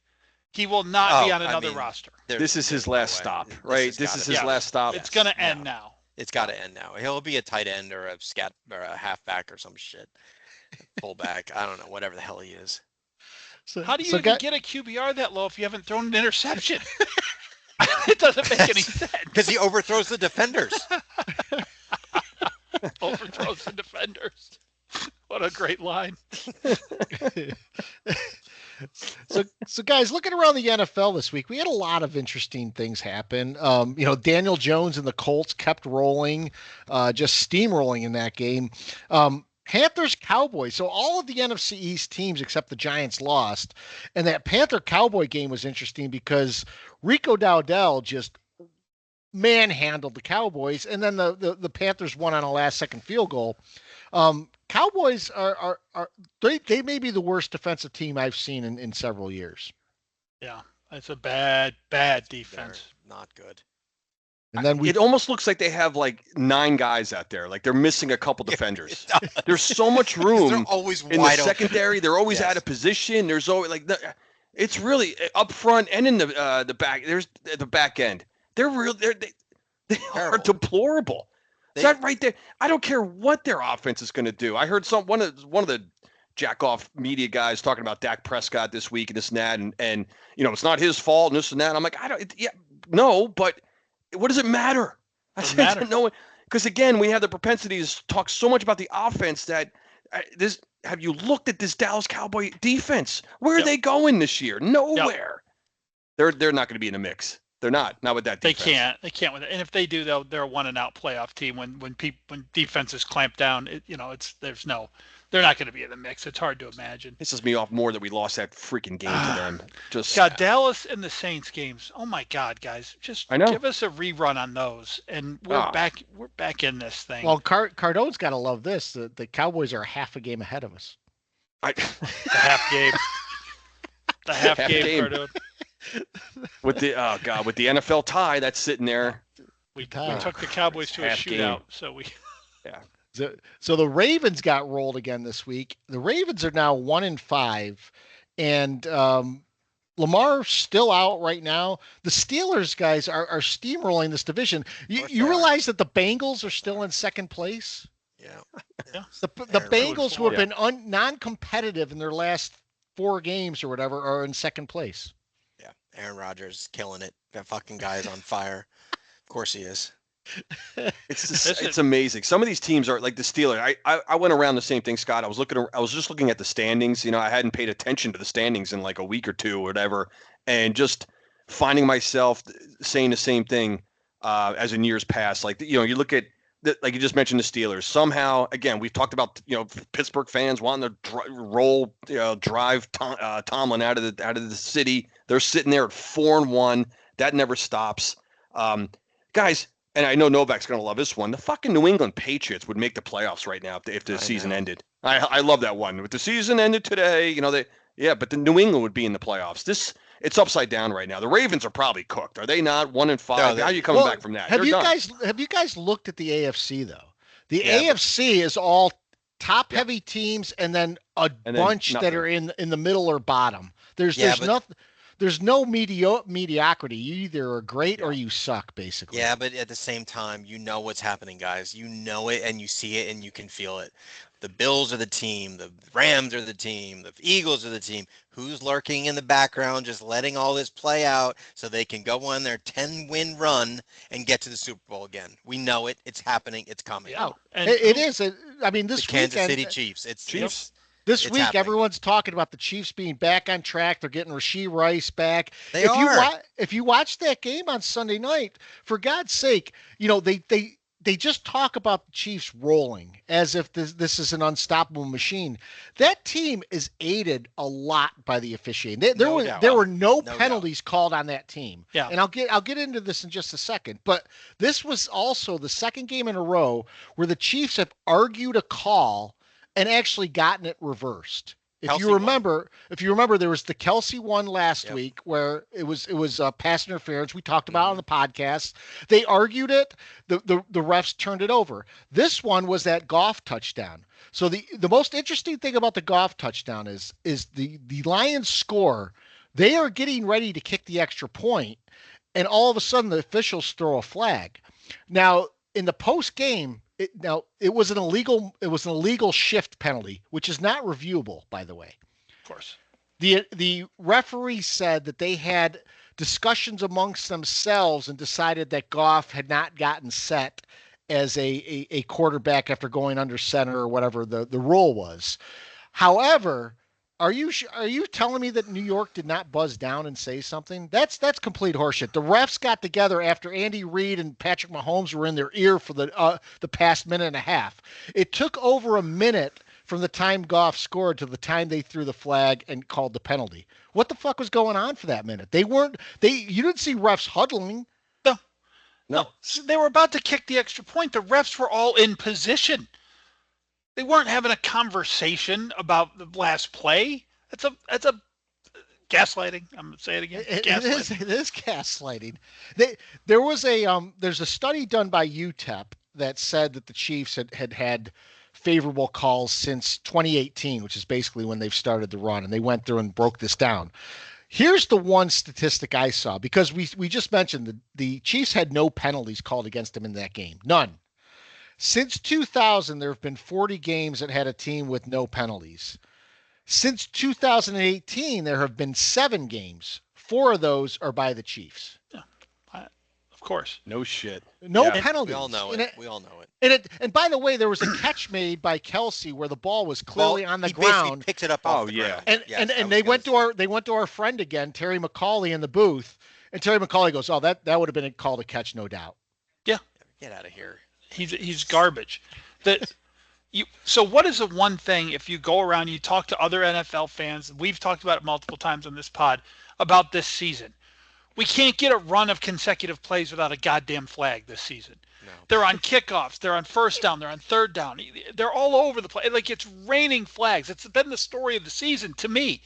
He will not be on another roster. This is his last stop, right? This is his last stop. It's going to end now. It's got to end now. He'll be a tight end or a scat or a halfback or some shit. Fullback. I don't know. Whatever the hell he is. How do you even get a QBR that low if you haven't thrown an interception? It doesn't make any sense. Because he overthrows the defenders. Overthrows the defenders. What a great line. So guys, looking around the NFL this week, we had a lot of interesting things happen. Daniel Jones and the Colts kept rolling, just steamrolling in that game. Panthers, Cowboys. So all of the NFC East teams except the Giants lost. And that Panther Cowboy game was interesting because Rico Dowdell just manhandled the Cowboys. And then the Panthers won on a last second field goal. Cowboys are they may be the worst defensive team I've seen in several years. Yeah, it's a bad defense. They're not good. And then it almost looks like they have like 9 guys out there. Like they're missing a couple defenders. There's so much room They're always in wide the open. secondary. They're always out of position. There's always it's really up front and in the back. There's the back end. They are deplorable. That right there. I don't care what their offense is going to do. I heard one of the jack-off media guys talking about Dak Prescott this week and this and that, and it's not his fault and this and that. I'm like, but what does it matter? Doesn't matter. No, because again, we have the propensity to talk so much about the offense that have you looked at this Dallas Cowboy defense? Where are they going this year? Nowhere. They're not going to be in the mix. They're not with that defense. They can't with it. And if they do, they're a one and out playoff team. When defenses clamp down, they're not going to be in the mix. It's hard to imagine. Pisses me off more that we lost that freaking game to them. Dallas and the Saints games. Oh my God, guys! Just give us a rerun on those, and we're back. We're back in this thing. Well, Cardone's got to love this. The Cowboys are half a game ahead of us. The half game. The half game. Cardone. With the NFL tie that's sitting there. We took the Cowboys to a shootout, So the Ravens got rolled again this week. The Ravens are now 1-5, and Lamar's still out right now. The Steelers guys are steamrolling this division. You realize that the Bengals are still in second place? Yeah. The Bengals, who have been non-competitive in their last 4 games or whatever, are in second place. Yeah, Aaron Rodgers killing it. That fucking guy is on fire. Of course he is. It's amazing. Some of these teams are like the Steelers. I went around the same thing, Scott. I was just looking at the standings. I hadn't paid attention to the standings in like a week or two or whatever, and just finding myself saying the same thing as in years past. Like you look at like you just mentioned the Steelers. Somehow, again, we've talked about Pittsburgh fans wanting to drive Tomlin out of the city. They're sitting there at 4-1. That never stops, guys. And I know Novak's going to love this one. The fucking New England Patriots would make the playoffs right now if the season ended. I love that one. If the season ended today, but the New England would be in the playoffs. It's upside down right now. The Ravens are probably cooked. Are they not? 1-5. How are you coming back from that? Have you guys looked at the AFC though? The AFC is all top heavy teams and then a bunch that are in the middle or bottom. There's nothing. there's no mediocrity. You either are great or you suck, basically. Yeah, but at the same time, you know what's happening, guys. You know it and you see it and you can feel it. The Bills are the team, the Rams are the team, the Eagles are the team. Who's lurking in the background, just letting all this play out so they can go on their 10-win run and get to the Super Bowl again? We know it. It's happening. It's coming. Yeah. And It is. I mean, The this Kansas weekend, City Chiefs. This It's week, happening. everyone's talking about the Chiefs being back on track. They're getting Rashee Rice back. They are. If you watch that game on Sunday night, for God's sake, they just talk about the Chiefs rolling as if this is an unstoppable machine. That team is aided a lot by the officiating. There were no penalties called on that team. Yeah. And I'll get into this in just a second. But this was also the second game in a row where the Chiefs have argued a call and actually gotten it reversed. If you remember, there was the Kelsey one last week where it was pass interference. We talked about it on the podcast. They argued it. The refs turned it over. This one was that Goff touchdown. So the most interesting thing about the Goff touchdown is the Lions score. They are getting ready to kick the extra point, and all of a sudden the officials throw a flag. Now in the post game. It was an illegal shift penalty, which is not reviewable, by the way. Of course. The referee said that they had discussions amongst themselves and decided that Goff had not gotten set as a quarterback after going under center or whatever the rule was. However, are you telling me that New York did not buzz down and say something? That's complete horseshit. The refs got together after Andy Reid and Patrick Mahomes were in their ear for the past minute and a half. It took over a minute from the time Goff scored to the time they threw the flag and called the penalty. What the fuck was going on for that minute? You didn't see refs huddling. No. They were about to kick the extra point. The refs were all in position. They weren't having a conversation about the last play. That's a gaslighting. I'm going to say it again. It is gaslighting. There's a study done by UTEP that said that the Chiefs had favorable calls since 2018, which is basically when they've started the run, and they went through and broke this down. Here's the one statistic I saw, because we just mentioned the Chiefs had no penalties called against them in that game. None. Since 2000, there have been 40 games that had a team with no penalties. Since 2018, there have been 7 games. 4 of those are by the Chiefs. Yeah, of course. No shit. No penalties. We all know it. We all know it. And by the way, there was a catch made by Kelsey where the ball was clearly on the ground. He picked it up off the ground. And they went to our friend again, Terry McCauley, in the booth, and Terry McCauley goes, "Oh, that would have been called a catch, no doubt." Yeah. Get out of here. He's garbage. So what is the one thing, if you go around, you talk to other NFL fans, we've talked about it multiple times on this pod, about this season. We can't get a run of consecutive plays without a goddamn flag this season. No. They're on kickoffs. They're on first down. They're on third down. They're all over the place. Like, it's raining flags. It's been the story of the season to me.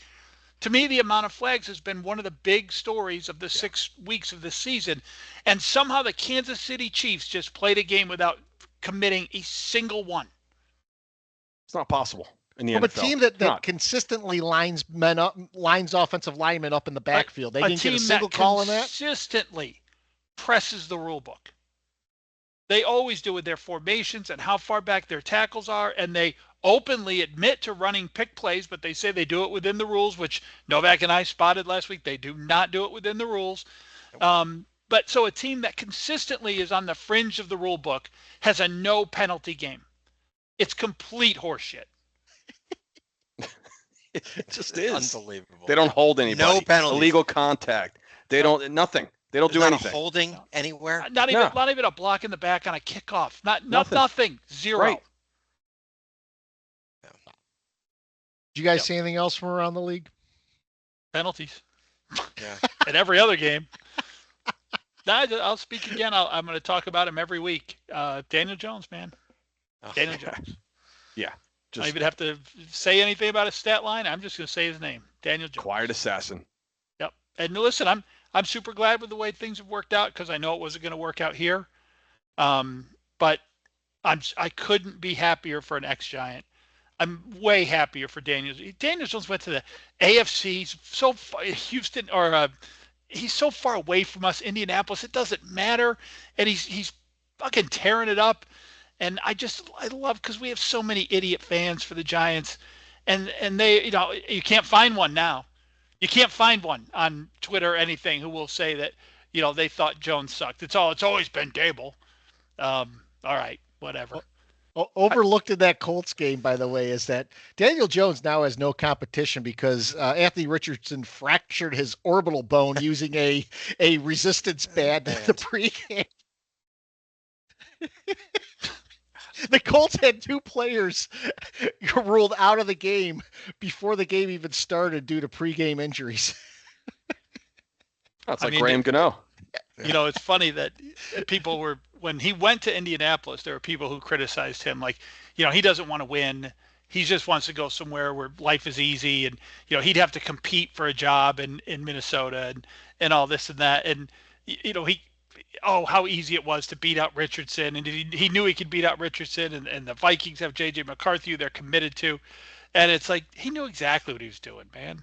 To me, the amount of flags has been one of the big stories of the 6 weeks of this season. And somehow the Kansas City Chiefs just played a game without committing a single one. It's not possible in the NFL. From a team that consistently lines offensive linemen up in the backfield. They didn't get a single call on that? Consistently presses the rule book. They always do with their formations and how far back their tackles are, and they openly admit to running pick plays, but they say they do it within the rules, which Novak and I spotted last week. They do not do it within the rules. But so a team that consistently is on the fringe of the rule book has a no penalty game. It's complete horseshit. It just is. Unbelievable. They don't hold anybody. No penalties. Illegal contact. They don't, nothing. They don't do anything. Holding anywhere. Not even a block in the back on a kickoff. Nothing. Zero. Right. Did you guys see anything else from around the league? Penalties. Yeah. In every other game. I'll speak again. I'm going to talk about him every week. Daniel Jones, man. Daniel Jones. Yeah. I don't even have to say anything about his stat line. I'm just going to say his name. Daniel Jones. Quiet assassin. Yep. And listen, I'm super glad with the way things have worked out, because I know it wasn't going to work out here. But I couldn't be happier for an ex-Giant. I'm way happier for Daniels. Daniels Jones went to the AFC. He's so far, Houston or he's so far away from us. Indianapolis, it doesn't matter, and he's fucking tearing it up. And I love because we have so many idiot fans for the Giants, and they you can't find one now. You can't find one on Twitter or anything who will say that they thought Jones sucked. It's always been Dable. All right, whatever. Overlooked in that Colts game, by the way, is that Daniel Jones now has no competition because Anthony Richardson fractured his orbital bone using a resistance band in the pregame. The Colts had 2 players ruled out of the game before the game even started due to pregame injuries. That's Graham Gano. It's funny that people were, when he went to Indianapolis, there were people who criticized him like, he doesn't want to win. He just wants to go somewhere where life is easy, and he'd have to compete for a job in Minnesota and all this and that. And how easy it was to beat out Richardson, and he knew he could beat out Richardson, and the Vikings have JJ McCarthy who they're committed to, and it's like he knew exactly what he was doing, man.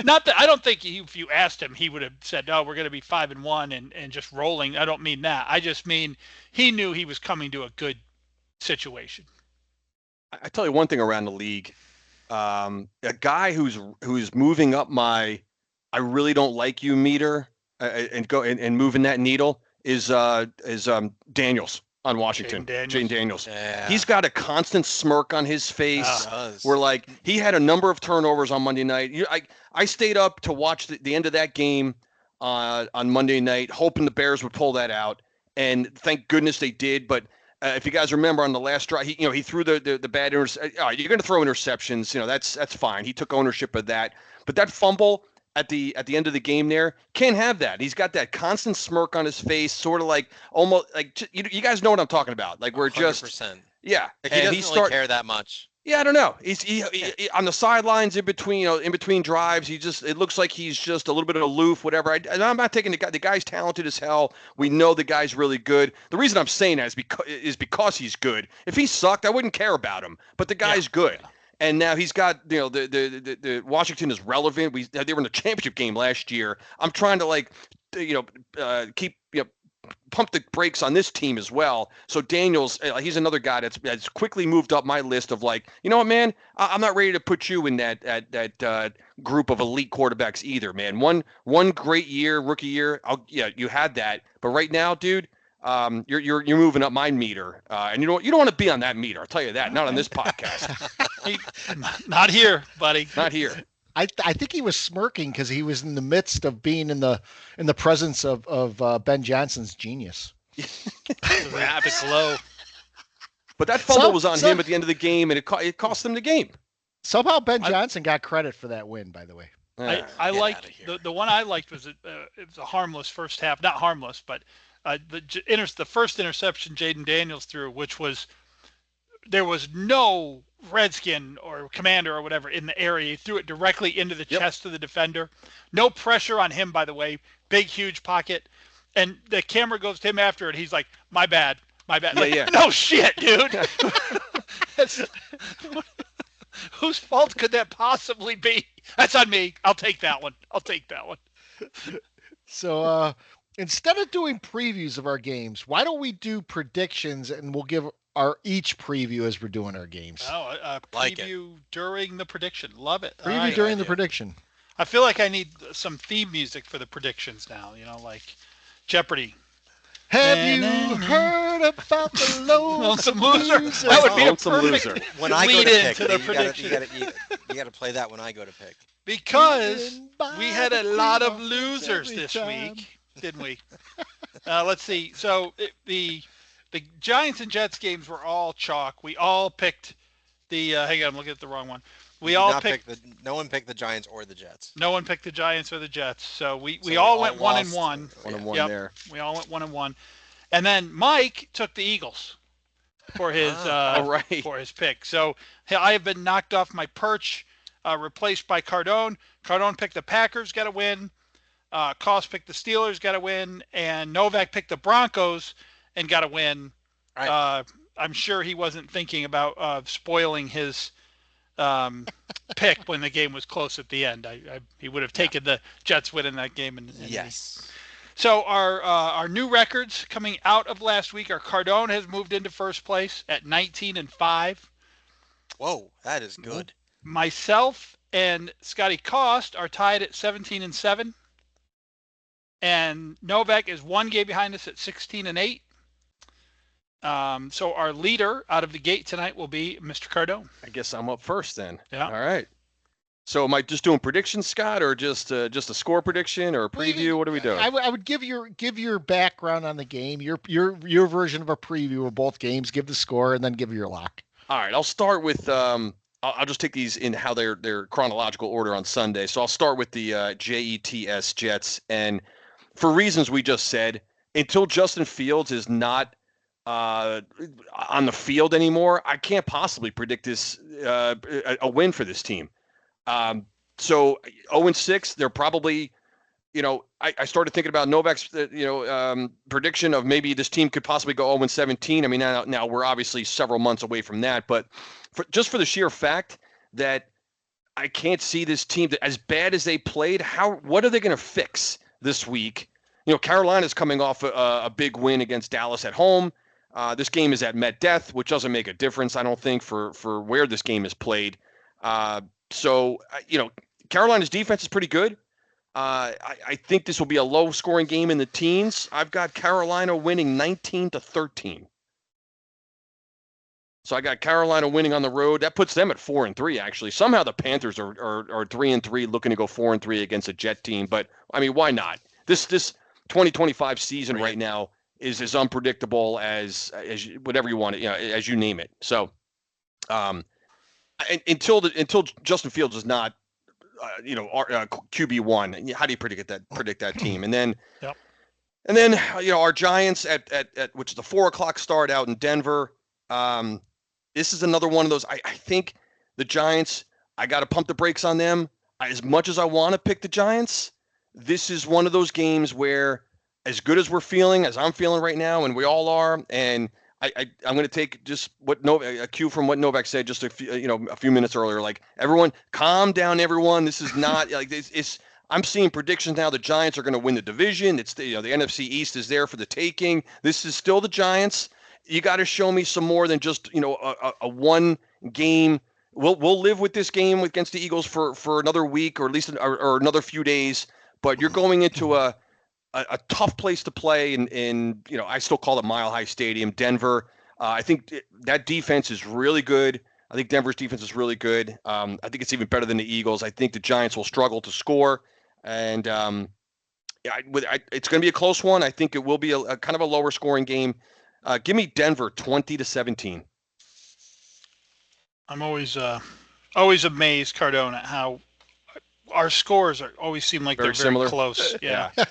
Not that I don't think if you asked him, he would have said, "No, we're going to be 5-1 and just rolling." I don't mean that. I just mean he knew he was coming to a good situation. I tell you one thing around the league, a guy who's moving up my "I really don't like you" meter and moving that needle is Daniels on Washington. Jane Daniels. Yeah. He's got a constant smirk on his face. Where he had a number of turnovers on Monday night. I stayed up to watch the end of that game on Monday night, hoping the Bears would pull that out, and thank goodness they did. But if you guys remember on the last drive, he threw the bad interception. You're going to throw interceptions, that's fine. He took ownership of that, but that fumble at the end of the game there, can't have that. He's got that constant smirk on his face, sort of almost you guys know what I'm talking about. We're 100%. Yeah. He doesn't really care that much. Yeah, I don't know. He on the sidelines in between drives. It looks like he's just a little bit aloof, whatever. I'm not taking the guy. The guy's talented as hell. We know the guy's really good. The reason I'm saying that is because he's good. If he sucked, I wouldn't care about him. But the guy's good. Yeah. And now he's got, the Washington is relevant. They were in the championship game last year. I'm trying to keep pump the brakes on this team as well. So Daniels, he's another guy that's quickly moved up my list of what, man, I'm not ready to put you in that group of elite quarterbacks either, man. One great year, rookie year, you had that, but right now, dude. You're moving up my meter, and you don't want to be on that meter. I'll tell you that. Not on this podcast. Not here, buddy. Not here. I think he was smirking because he was in the midst of being in the presence of Ben Johnson's genius. The glow. But that fumble was on him at the end of the game, and it cost them the game. Somehow Ben Johnson got credit for that win, by the way. I liked the one I liked was it was a harmless first half. Not harmless, but the first interception Jaden Daniels threw, which was there was no Redskin or Commander or whatever in the area. He threw it directly into the chest of the defender. No pressure on him, by the way. Big, huge pocket. And the camera goes to him after it. He's like, my bad. Yeah. No shit, dude. Whose fault could that possibly be? That's on me. I'll take that one. So, instead of doing previews of our games, why don't we do predictions, and we'll give our each preview as we're doing our games. Oh, preview during the prediction. Love it. Preview during the prediction. I feel like I need some theme music for the predictions now, like Jeopardy. Have you heard about the Lonesome Loser? That would be a perfect when I go to pick the prediction. You got to play that when I go to pick. Because we had a lot of losers this week, didn't we? Let's see. So the Giants and Jets games were all chalk. We all picked the. Hang on, I'm looking at the wrong one. No one picked the Giants or the Jets. No one picked the Giants or the Jets. So we all went 1-1. 1-1 there. We all went 1-1, and then Mike took the Eagles for his for his pick. So I have been knocked off my perch, replaced by Cardone. Cardone picked the Packers, got a win. Koss picked the Steelers, got a win, and Novak picked the Broncos and got a win. Right. I'm sure he wasn't thinking about spoiling his pick when the game was close at the end. He would have taken the Jets winning that game. Yes. So our new records coming out of last week are Cardone has moved into first place at 19-5. Whoa, that is good. Myself and Scotty Cost are tied at 17-7. And Novak is one game behind us at 16-8. So our leader out of the gate tonight will be Mr. Cardone. I guess I'm up first then. Yeah. All right. So am I just doing predictions, Scott, or just a score prediction or a preview? What are we doing? I would give your background on the game, your version of a preview of both games. Give the score and then give your lock. All right. I'll start with I'll just take these in how they're chronological order on Sunday. So I'll start with the Jets, and for reasons we just said, until Justin Fields is not on the field anymore, I can't possibly predict this a win for this team. So 0-6, they're probably, I started thinking about Novak's, prediction of maybe this team could possibly go 0-17. I mean, now we're obviously several months away from that, but just for the sheer fact that I can't see this team that as bad as they played, what are they going to fix this week? Carolina's coming off a big win against Dallas at home. This game is at MetDeath, which doesn't make a difference, I don't think, for where this game is played. So Carolina's defense is pretty good. I think this will be a low-scoring game in the teens. I've got Carolina winning 19-13. So I got Carolina winning on the road. That puts them at 4-3, actually. Somehow the Panthers are 3-3, looking to go 4-3 against a Jet team. But, I mean, why not? This 2025 season right now is as unpredictable as whatever you want, as you name it. So until Justin Fields is not, QB1, how do you predict that team? And then, yep. And then our Giants at which is the 4:00 start out in Denver. This is another one of those. I think the Giants, I got to pump the brakes on them. As much as I want to pick the Giants, this is one of those games where, as good as we're feeling, as I'm feeling right now, and we all are, and I'm going to take just a cue from what Novak said just a few minutes earlier. Like, everyone, calm down, everyone. This is not like it's. I'm seeing predictions now. The Giants are going to win the division. It's the NFC East is there for the taking. This is still the Giants. You got to show me some more than just a one game. We'll live with this game against the Eagles for another week or at least or another few days. But you're going into a tough place to play in I still call it Mile High Stadium, Denver. I think that defense is really good. I think Denver's defense is really good. I think it's even better than the Eagles. I think the Giants will struggle to score, and it's going to be a close one. I think it will be a kind of a lower scoring game. Give me Denver 20-17. I'm always amazed, Cardone, at how our scores always seem like they're similar. very close. Yeah. No,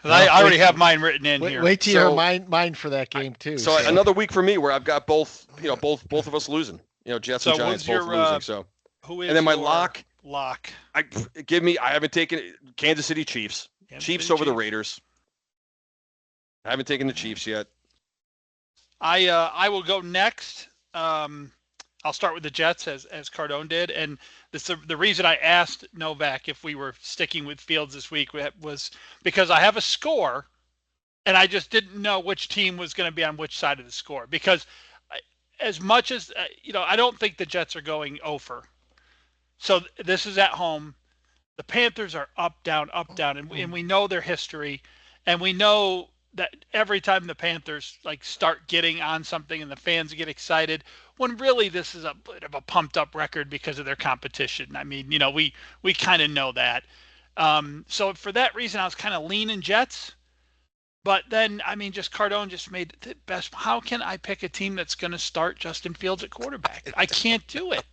I already have mine written in here. Wait till you hear mine for that game too. So another week for me where I've got both of us losing. Jets and Giants both losing. So who is and then my your lock. I haven't taken Kansas City Chiefs. Chiefs over the Raiders. I haven't taken the Chiefs yet. I will go next. I'll start with the Jets as Cardone did, and the reason I asked Novak if we were sticking with Fields this week was because I have a score, and I just didn't know which team was going to be on which side of the score. Because as much as I don't think the Jets are going over. So this is at home. The Panthers are up, down, and we know their history, and we know that every time the Panthers start getting on something and the fans get excited, when really this is a bit of a pumped up record because of their competition. I mean, we kind of know that. So for that reason, I was kind of leaning Jets. But then, just Cardone just made the best. How can I pick a team that's going to start Justin Fields at quarterback? I can't do it.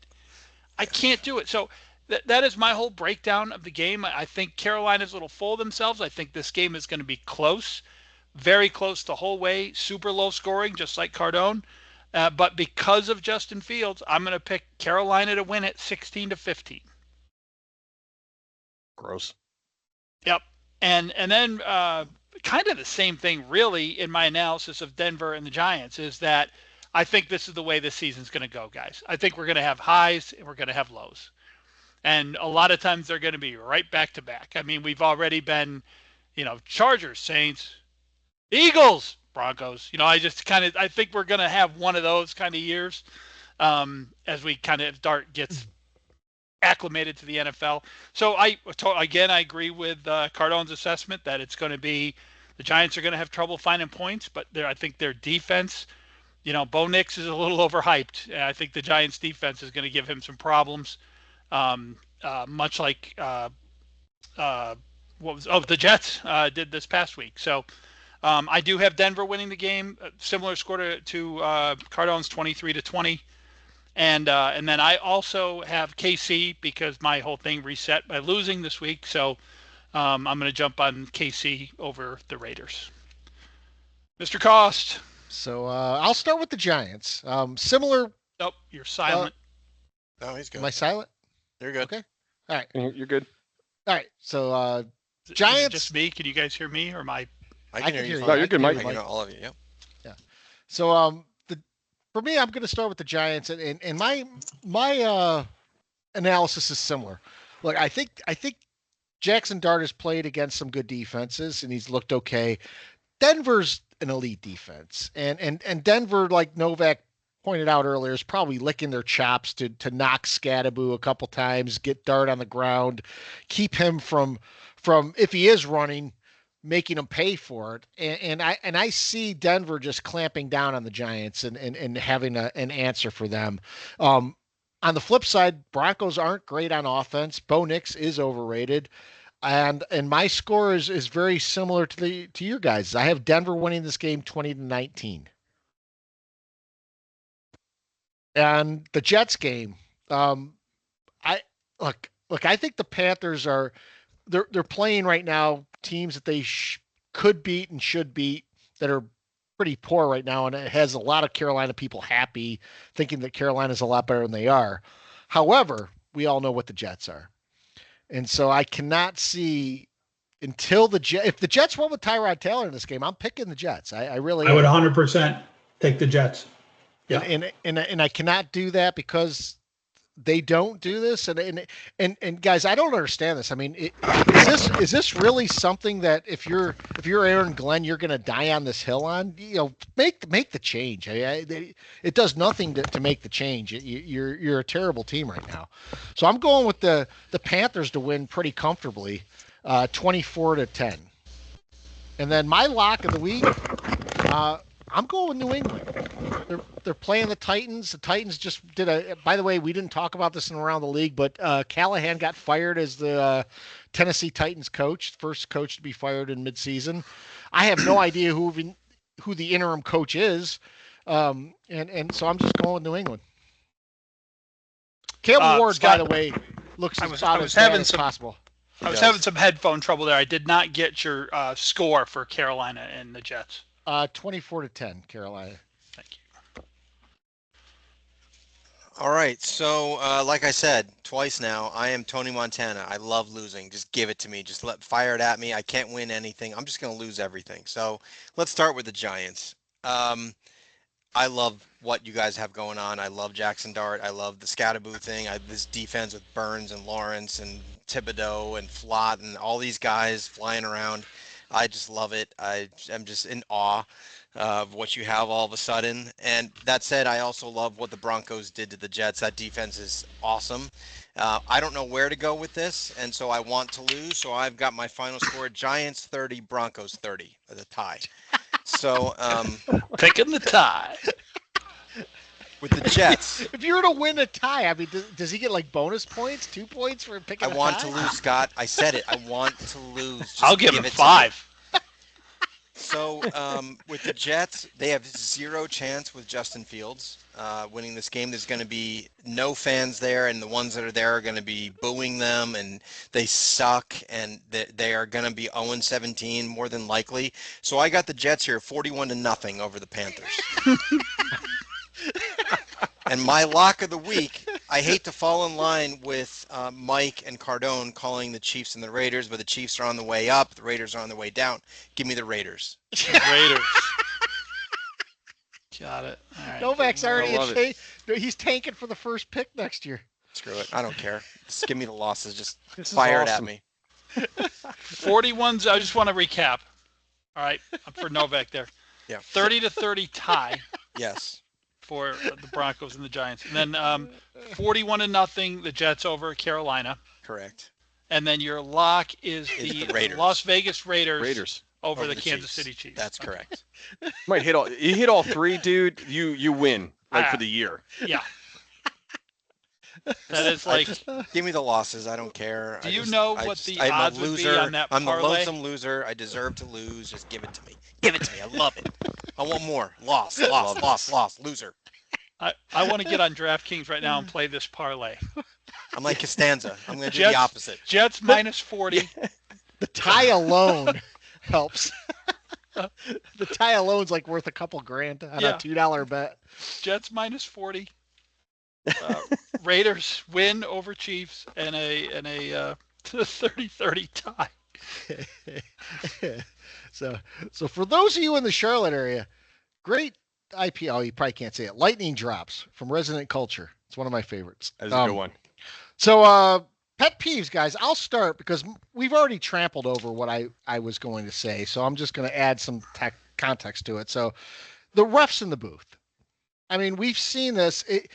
So that is my whole breakdown of the game. I think Carolina's a little full of themselves. I think this game is going to be close. Very close the whole way, super low scoring, just like Cardone. But because of Justin Fields, I'm going to pick Carolina to win it 16-15. Gross. Yep. And then kind of the same thing, really, in my analysis of Denver and the Giants is that I think this is the way this season's going to go, guys. I think we're going to have highs and we're going to have lows. And a lot of times they're going to be right back to back. I mean, we've already been, Chargers, Saints, Eagles, Broncos. I think we're going to have one of those kind of years as we kind of Dart gets acclimated to the NFL. So I agree with Cardone's assessment that it's going to be the Giants are going to have trouble finding points, but I think their defense, Bo Nix is a little overhyped. I think the Giants defense is going to give him some problems, much like the Jets did this past week. So I do have Denver winning the game, similar score to Cardone's 23-20. And then I also have KC because my whole thing reset by losing this week. So I'm going to jump on KC over the Raiders. Mr. Cost. So I'll start with the Giants. Similar. Oh, you're silent. No, he's good. Am I silent? You're good. Okay. All right. You're good. All right. So Giants. Giants. Just me? Can you guys hear me or my? I can hear you. No, you're good, Mike. I can hear all of you. Yep. Yeah. So for me, I'm going to start with the Giants, and my analysis is similar. Look, I think Jackson Dart has played against some good defenses, and he's looked okay. Denver's an elite defense, and Denver, like Novak pointed out earlier, is probably licking their chops to knock Scadaboo a couple times, get Dart on the ground, keep him from if he is running, making them pay for it. And I see Denver just clamping down on the Giants and having an answer for them. On the flip side, Broncos aren't great on offense. Bo Nix is overrated. And my score is very similar to your guys. I have Denver winning this game 20-19. And the Jets game, I think the Panthers they're playing right now teams that they could beat and should beat that are pretty poor right now, and it has a lot of Carolina people happy, thinking that Carolina's a lot better than they are. However, we all know what the Jets are. And so I cannot see until if the Jets won with Tyrod Taylor in this game, I'm picking the Jets. I really would 100% take the Jets. Yeah. And I cannot do that because they don't do this. And guys, I don't understand this. I mean, is this really something that if you're Aaron Glenn, you're going to die on this hill on? Make the change. It does nothing to make the change. You're a terrible team right now. So I'm going with the Panthers to win pretty comfortably, 24-10. And then my lock of the week, I'm going with New England. They're playing the Titans. The Titans just did by the way, we didn't talk about this in around the league, but Callahan got fired as the Tennessee Titans coach, first coach to be fired in midseason. I have no idea who the interim coach is. And so I'm just going with New England. Caleb Ward, Scott, by the way, looks I about was as bad having as some- possible. I was having some headphone trouble there. I did not get your score for Carolina and the Jets. 24-10, Carolina. Thank you. All right. So, like I said twice now, I am Tony Montana. I love losing. Just give it to me. Just fire it at me. I can't win anything. I'm just going to lose everything. So let's start with the Giants. I love what you guys have going on. I love Jackson Dart. I love the Scadaboo thing. This defense with Burns and Lawrence and Thibodeau and Flott and all these guys flying around. I just love it. I'm just in awe of what you have all of a sudden. And that said, I also love what the Broncos did to the Jets. That defense is awesome. I don't know where to go with this, and so I want to lose. So I've got my final score: Giants 30, Broncos 30, as a tie. So Picking the tie. with the Jets, If you were to win a tie, I mean, does he get like bonus points, 2 points for picking I a want tie? to lose, Scott. I said it. I want to lose. Just I'll give him it to me. 5. So with the Jets, they have zero chance with Justin Fields winning this game. There's going to be no fans there, and the ones that are there are going to be booing them, and they suck, and they are going to be 0-17 more than likely. So I got the Jets here 41-0 over the Panthers. And my lock of the week, I hate to fall in line with Mike and Cardone calling the Chiefs and the Raiders, but the Chiefs are on the way up. The Raiders are on the way down. Give me the Raiders. Raiders. Got it. All right. Novak's already I love it. he's tanking for the first pick next year. Screw it. I don't care. Just give me the losses. Just This is fire it at awesome. me. 41's. I just want to recap. All right, for Novak there. Yeah. 30-30 tie Yes. for the Broncos and the Giants, and then 41-0 the Jets over Carolina, Correct. and then your lock is It's the the Raiders. Las Vegas Raiders, Raiders. over the the Kansas Chiefs. City Chiefs. That's correct. Might hit all. You hit all three, dude. You win for the year. Yeah. That is like. Give me the losses. I don't care. Do you know what the I'm odds a would be loser. on that I'm the parlay? lonesome loser. I deserve to lose. Just give it to me. Give it to me. I love it. I want more. Loss. Loser. I want to get on DraftKings right now and play this parlay. I'm like Costanza. I'm going to do Jets- the opposite. Jets minus 40. The tie alone helps. The tie alone's like worth a couple grand on Yeah. a $2 bet. Jets minus 40. Raiders win over Chiefs and a 30-30 tie. So for those of you in the Charlotte area, great IPO. You probably can't say it. Lightning drops from Resident Culture. It's one of my favorites. That is a good one. So pet peeves, guys. I'll start because we've already trampled over what I was going to say. So I'm just going to add some context to it. So the refs in the booth. I mean, we've seen this. It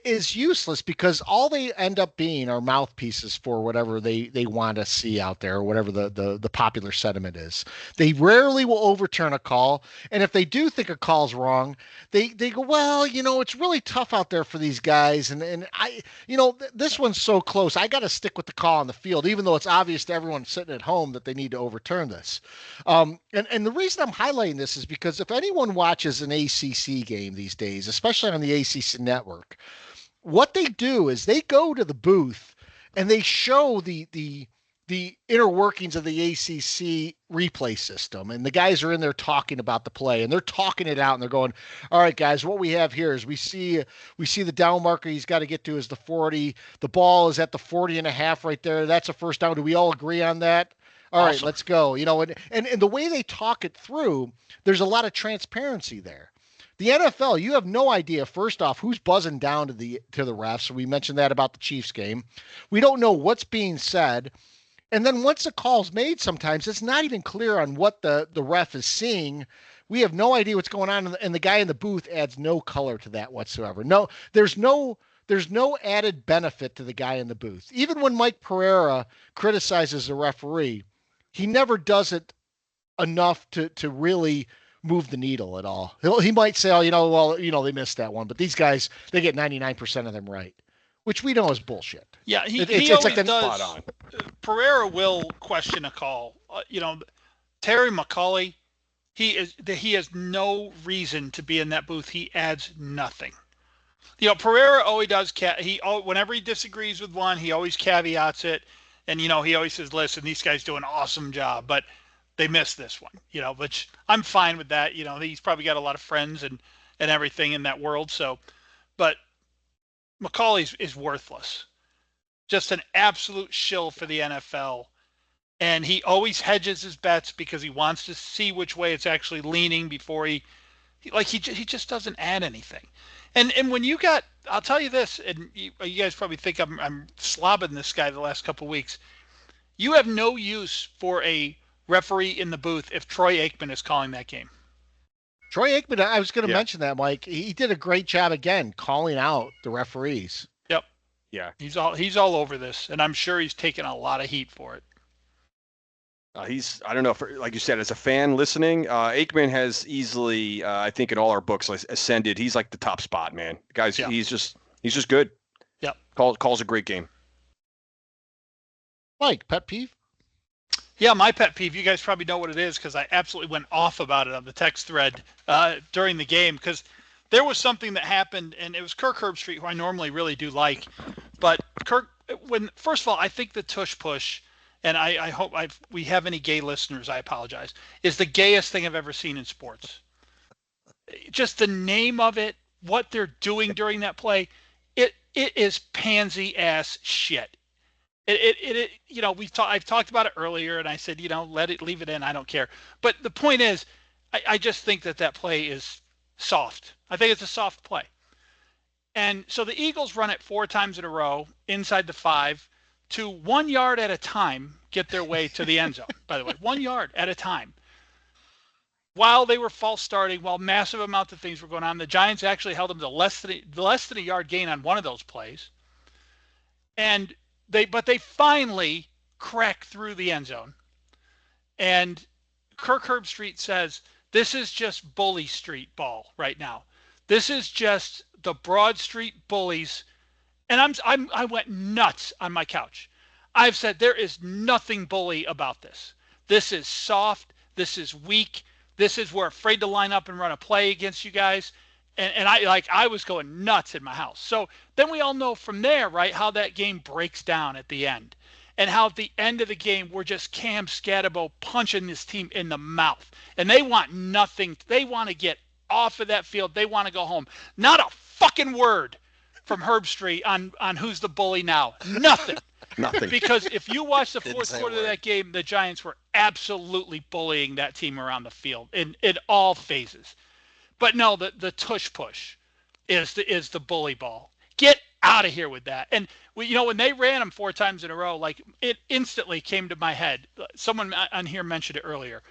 is useless because all they end up being are mouthpieces for whatever they want to see out there, or whatever the popular sentiment is. They rarely will overturn a call. And if they do think a call's wrong, they go, well, it's really tough out there for these guys. And I, this one's so close. I got to stick with the call on the field, even though it's obvious to everyone sitting at home that they need to overturn this. And the reason I'm highlighting this is because if anyone watches an ACC game these days, especially on the ACC network, what they do is they go to the booth and they show the inner workings of the ACC replay system. And the guys are in there talking about the play and they're talking it out and they're going, all right, guys, what we have here is we see the down marker he's got to get to is the 40. The ball is at the 40.5 right there. That's a first down. Do we all agree on that? All right, let's go. And the way they talk it through, there's a lot of transparency there. The NFL, you have no idea, first off, who's buzzing down to the refs. We mentioned that about the Chiefs game. We don't know what's being said. And then once the call's made, sometimes it's not even clear on what the ref is seeing. We have no idea what's going on, and the guy in the booth adds no color to that whatsoever. No, there's no added benefit to the guy in the booth. Even when Mike Pereira criticizes the referee, he never does it enough to really move the needle at all. He might say, they missed that one, but these guys, they get 99% of them right, which we know is bullshit. Yeah, he It's always like the does. spot on. Pereira will question a call. Terry McCauley, he has no reason to be in that booth. He adds nothing. Pereira always does. Whenever he disagrees with one, he always caveats it, and he always says, "Listen, these guys do an awesome job, but they missed this one." Which I'm fine with that. He's probably got a lot of friends and everything in that world. So, but McCauley is worthless. Just an absolute shill for the NFL. And he always hedges his bets because he wants to see which way it's actually leaning before he just doesn't add anything. And when you got, I'll tell you this, and you guys probably think I'm slobbing this guy the last couple of weeks. You have no use for a referee in the booth if Troy Aikman is calling that game. Troy Aikman, I was going to mention that, Mike. He did a great job again calling out the referees. Yep. Yeah. He's all over this, and I'm sure he's taking a lot of heat for it. I don't know, like you said, as a fan listening, Aikman has easily, I think in all our books, ascended. He's like the top spot, man. Guys, Yeah. he's just good. Yep. Calls a great game. Mike, pet peeve? Yeah, my pet peeve, you guys probably know what it is because I absolutely went off about it on the text thread during the game because there was something that happened, and it was Kirk Herbstreit, who I normally really do like. But Kirk, first of all, I think the tush push, and I hope we have any gay listeners, I apologize, is the gayest thing I've ever seen in sports. Just the name of it, what they're doing during that play, it is pansy ass shit. I've talked about it earlier, and I said, leave it in. I don't care. But the point is, I just think that play is soft. I think it's a soft play. And so the Eagles run it 4 times in a row inside the 5 to 1 yard at a time get their way to the end zone. By the way, 1 yard at a time. While they were false starting, while massive amounts of things were going on, the Giants actually held them to less than a yard gain on one of those plays. And they finally crack through the end zone. And Kirk Herbstreit says, this is just bully street ball right now. This is just the Broad Street bullies. And I went nuts on my couch. I've said there is nothing bully about this. This is soft. This is weak. This is we're afraid to line up and run a play against you guys. And I was going nuts in my house. So then we all know from there, right, how that game breaks down at the end. And how at the end of the game, we're just Cam Scatabo punching this team in the mouth. And they want nothing. They want to get off of that field. They want to go home. Not a fucking word from Herbstreit on who's the bully now. Nothing. Nothing. Because if you watch the fourth quarter of that game, the Giants were absolutely bullying that team around the field in all phases. But no, the tush push is the bully ball. Get out of here with that. And when they ran them 4 times in a row, like it instantly came to my head. Someone on here mentioned it earlier.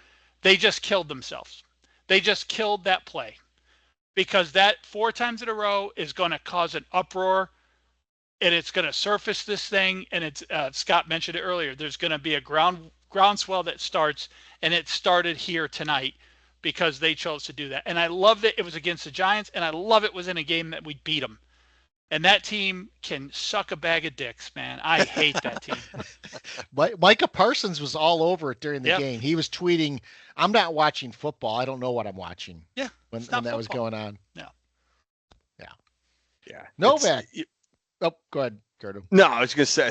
They just killed themselves. They just killed that play because that 4 times in a row is going to cause an uproar. And it's going to surface this thing, and it's Scott mentioned it earlier. There's going to be a groundswell that starts, and it started here tonight because they chose to do that. And I love that it was against the Giants, and I love it was in a game that we beat them. And that team can suck a bag of dicks, man. I hate that team. Micah Parsons was all over it during the game. He was tweeting, "I'm not watching football. I don't know what I'm watching." Yeah, when that was going on. Yeah. Novak. Oh, go ahead, Cardone. No, I was gonna say,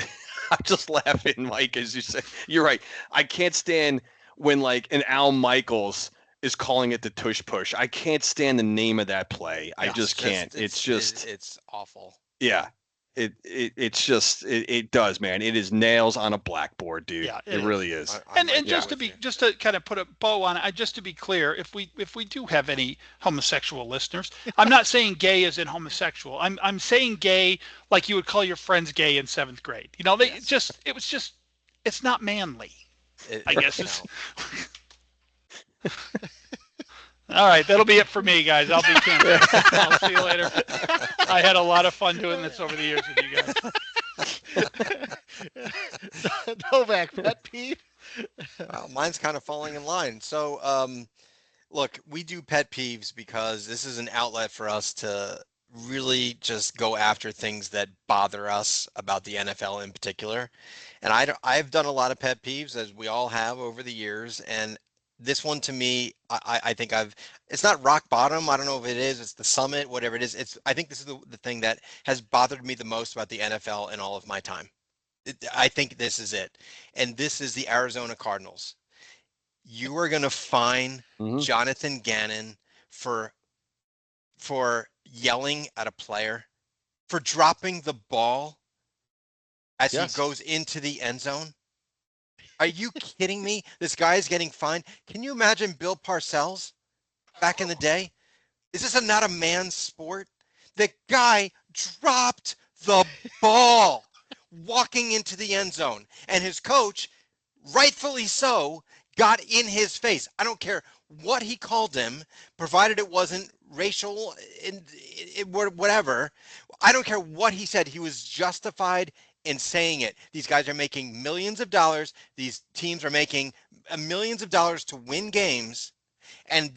I'm just laughing, Mike, as you say. You're right. I can't stand when like an Al Michaels is calling it the tush push. I can't stand the name of that play. I just can't. It's awful. Yeah. It does, man. It is nails on a blackboard, dude. Yeah, it really is. And just to kind of put a bow on it, just to be clear, if we do have any homosexual listeners, I'm not saying gay as in homosexual. I'm saying gay like you would call your friends gay in 7th grade. It's not manly. I guess it's. All right, that'll be it for me, guys. I'll be camping. I'll see you later. I had a lot of fun doing this over the years with you guys. Novak, pet peeve? Well, mine's kind of falling in line. So, look, we do pet peeves because this is an outlet for us to really just go after things that bother us about the NFL in particular. And I've done a lot of pet peeves, as we all have over the years, and this one to me, I think it's not rock bottom. I don't know if it is, it's the summit, whatever it is. I think this is the thing that has bothered me the most about the NFL in all of my time. I think this is it. And this is the Arizona Cardinals. You are going to fine Jonathan Gannon for yelling at a player, for dropping the ball as he goes into the end zone. Are you kidding me? This guy is getting fined. Can you imagine Bill Parcells back in the day? Is this not a man's sport? The guy dropped the ball walking into the end zone, and his coach, rightfully so, got in his face. I don't care what he called him, provided it wasn't racial, whatever. I don't care what he said. He was justified in saying it. These guys are making millions of dollars. These teams are making millions of dollars to win games. And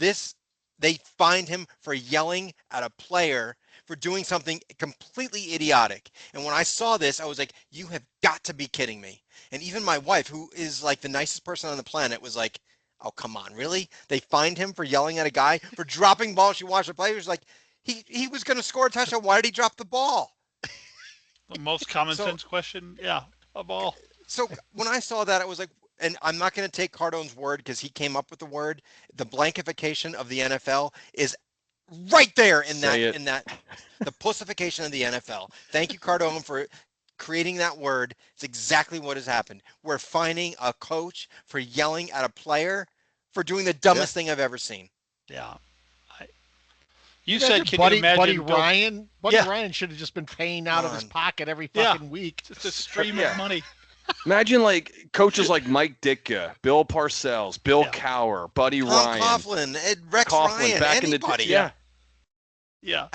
they fined him for yelling at a player for doing something completely idiotic. And when I saw this, I was like, you have got to be kidding me. And even my wife, who is like the nicest person on the planet, was like, oh, come on, really? They fined him for yelling at a guy for dropping balls. She watched the play. He was like, he was going to score a touchdown. Why did he drop the ball? The most common sense question, of all. So when I saw that, I was like, and I'm not going to take Cardone's word because he came up with the word. The blankification of the NFL is right there in that the pussification of the NFL. Thank you, Cardone, for creating that word. It's exactly what has happened. We're fining a coach for yelling at a player for doing the dumbest thing I've ever seen. Yeah. You said, can Buddy, you imagine Buddy Bill- Ryan? Buddy Yeah. Ryan should have just been paying out of his on. pocket every Yeah. fucking week. Just a stream Yeah. of money. Imagine like coaches like Mike Ditka, Bill Parcells, Bill Yeah. Cowher, Buddy Tom Ryan, Coughlin, Rex Coughlin Ryan, back anybody. in the yeah. Yeah.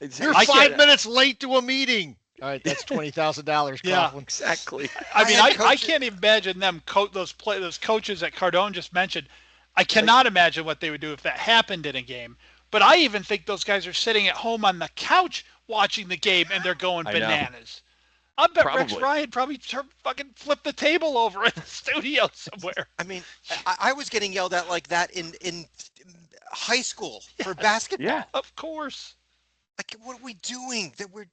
You're I 5 can't- minutes late to a meeting. All right, that's $20,000, Yeah. Coughlin. Exactly. I mean, had I coaches- can't even imagine them those coaches that Cardone just mentioned. I cannot imagine what they would do if that happened in a game. But I even think those guys are sitting at home on the couch watching the game and they're going I know. bananas. I bet Rex Probably. Ryan probably fucking flipped the table over in the studio somewhere. I mean, I was getting yelled at like that in high school for basketball. Yeah. Of course. Like, what are we doing? That we're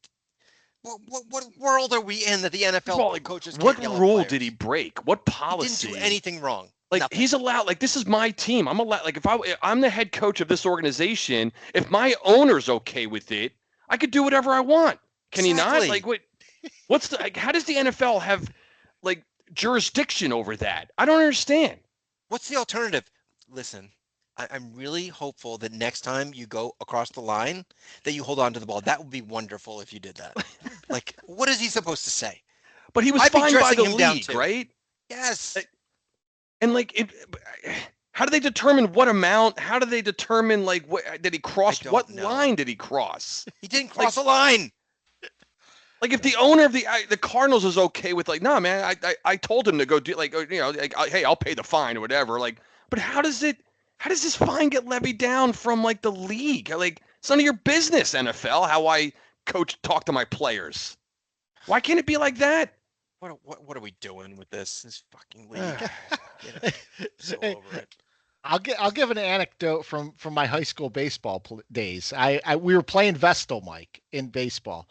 what world are we in that the NFL Well, like, coaches? what can't yell at rule players? did he break? What He policy? didn't do anything wrong. Like Nothing. he's allowed. Like this is my team. I'm allowed. Like if I'm the head coach of this organization, if my owner's okay with it, I could do whatever I want. Can he not? Exactly. Like what? What's the? Like, how does the NFL have like jurisdiction over that? I don't understand. What's the alternative? Listen, I'm really hopeful that next time you go across the line, that you hold on to the ball. That would be wonderful if you did that. Like, what is he supposed to say? But he was I'd be fined by dressing the him down league, too. right? Yes. And like it. How do they determine what amount? How do they determine like what did he cross? don't What know. line did he cross? He didn't cross a line. Like if the owner of the Cardinals is okay with like, no man, I told him to go do like like hey, I'll pay the fine or whatever. Like, but how does this fine get levied down from like the league? Like it's none of your business, NFL, how I talk to my players. Why can't it be like that? What are we doing with this fucking league? So over it. I'll give an anecdote from my high school baseball days. We were playing Vestal, Mike, in baseball,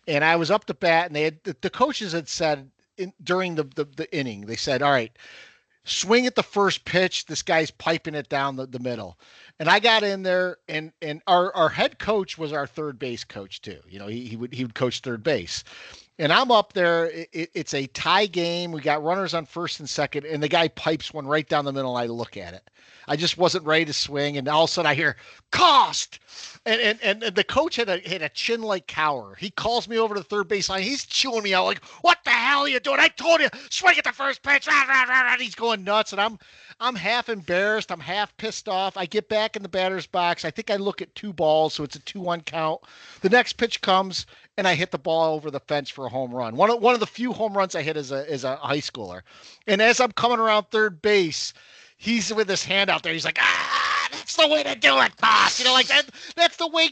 and I was up to bat, and they had the coaches had said during the inning, they said, all right, swing at the first pitch. This guy's piping it down the middle. And I got in there, and our head coach was our third base coach too. You know, he would coach third base. And I'm up there. It's a tie game. We got runners on first and second, and the guy pipes one right down the middle. And I look at it. I just wasn't ready to swing, and all of a sudden I hear cost, and the coach had a chin like Cowher. He calls me over to the third base line. He's chewing me out like, "What the hell are you doing? I told you, swing at the first pitch." He's going nuts, and I'm half embarrassed. I'm half pissed off. I get back in the batter's box. I think I look at 2 balls, so it's a 2-1 count. The next pitch comes, and I hit the ball over the fence for a home run. One of the few home runs I hit as a high schooler. And as I'm coming around third base, he's with his hand out there. He's like, that's the way to do it, boss. You know, like that's the way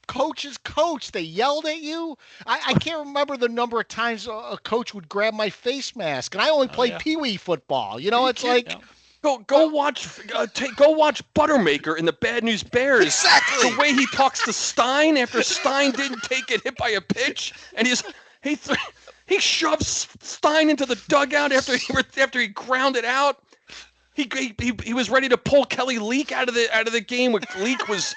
coaches coach. They yelled at you. I can't remember the number of times a coach would grab my face mask, and I only played peewee football. You know, it's like. Yeah. Go watch Buttermaker in the Bad News Bears. Exactly. The way he talks to Stein after Stein didn't get hit by a pitch, and he shoves Stein into the dugout after he grounded out. He was ready to pull Kelly Leak out of the game when Leak was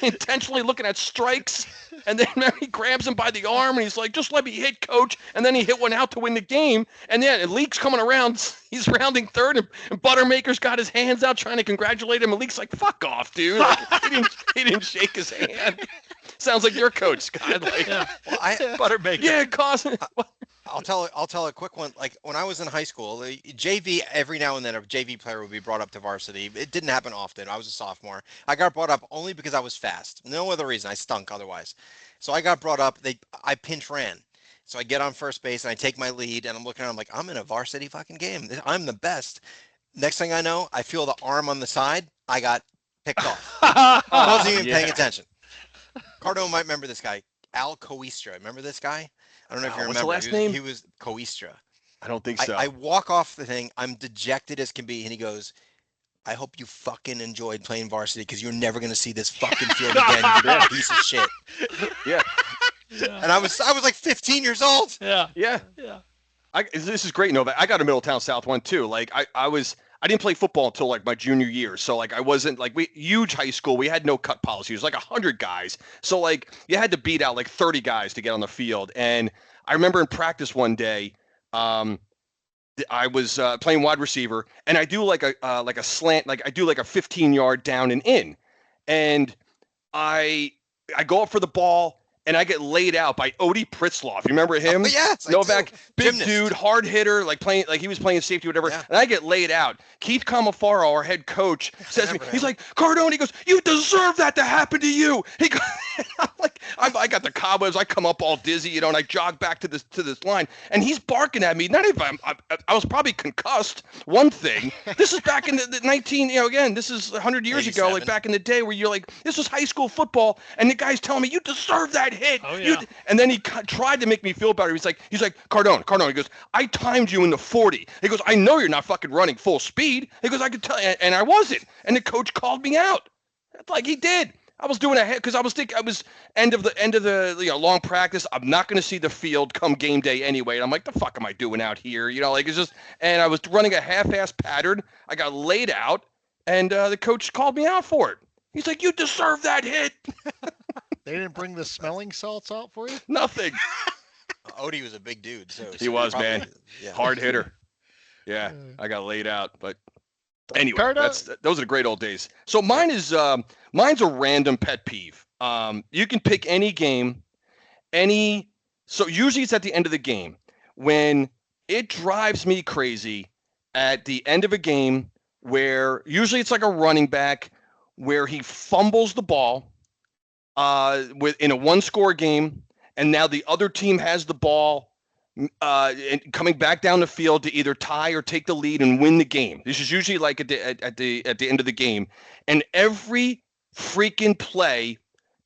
intentionally looking at strikes, and then he grabs him by the arm and he's like, "Just let me hit, coach." And then he hit one out to win the game. And then Leak's coming around, he's rounding third, and Buttermaker's got his hands out trying to congratulate him. And Leak's like, "Fuck off, dude!" Like, he didn't shake his hand. Sounds like your coach, Scott. Like, Well, Buttermaker. yeah, Cosmo. I'll tell a quick one. Like when I was in high school, JV, every now and then a JV player would be brought up to varsity. It didn't happen often. I was a sophomore. I got brought up only because I was fast. No other reason. I stunk otherwise. So I got brought up. I pinch ran. So I get on first base and I take my lead and I'm looking around. I'm like, I'm in a varsity fucking game. I'm the best. Next thing I know, I feel the arm on the side. I got picked off. I wasn't even paying attention. Cardone might remember this guy, Al Coistra. Remember this guy? I don't know if you remember. What's the last name? He was Coistra. I don't think so. I walk off the thing. I'm dejected as can be. And he goes, I hope you fucking enjoyed playing varsity because you're never going to see this fucking field again, you piece of shit. Yeah. And I was like 15 years old. Yeah. Yeah. Yeah. This is great, Novak. I got a Middletown South one too. Like I didn't play football until like my junior year. So like I wasn't like huge high school. We had no cut policy. It was like 100 guys. So like you had to beat out like 30 guys to get on the field. And I remember in practice one day, I was playing wide receiver, and I do like a slant, like I do like a 15-yard down and in. And I go up for the ball and I get laid out by Odie Pritzloff. You remember him? Oh, yes, Novak, big Gymnast. dude, hard hitter, like he was playing safety, whatever. Yeah. And I get laid out. Keith Camafaro, our head coach, says to me, remember he's him. like, Cardone, he goes, you deserve that to happen to you. He goes, I'm like, I got the cobwebs. I come up all dizzy, and I jog back to this line, and he's barking at me. Not even I was probably concussed. One thing. This is back in the 19. Again, this is 100 years ago, like 87. back in the day, where you're like, this was high school football, and the guy's telling me you deserve that hit. Oh, yeah. And then he tried to make me feel better. He's like, Cardone. He goes, I timed you in the 40. He goes, I know you're not fucking running full speed. He goes, I could tell, and I wasn't. And the coach called me out, like he did. I was doing a head because I was thinking I was end of the long practice. I'm not going to see the field come game day anyway. And I'm like, the fuck am I doing out here? Like it's just. And I was running a half-ass pattern. I got laid out, and the coach called me out for it. He's like, you deserve that hit. They didn't bring the smelling salts out for you? Nothing. Odie was a big dude, so He was, probably- man. Yeah. Hard hitter. Yeah, I got laid out, but anyway, Cardone- those are the great old days. So mine's a random pet peeve. You can pick any game, so usually it's at the end of the game when it drives me crazy at the end of a game where usually it's like a running back where he fumbles the ball in a one-score game, and now the other team has the ball and coming back down the field to either tie or take the lead and win the game. This is usually like at the end of the game, and every freaking play.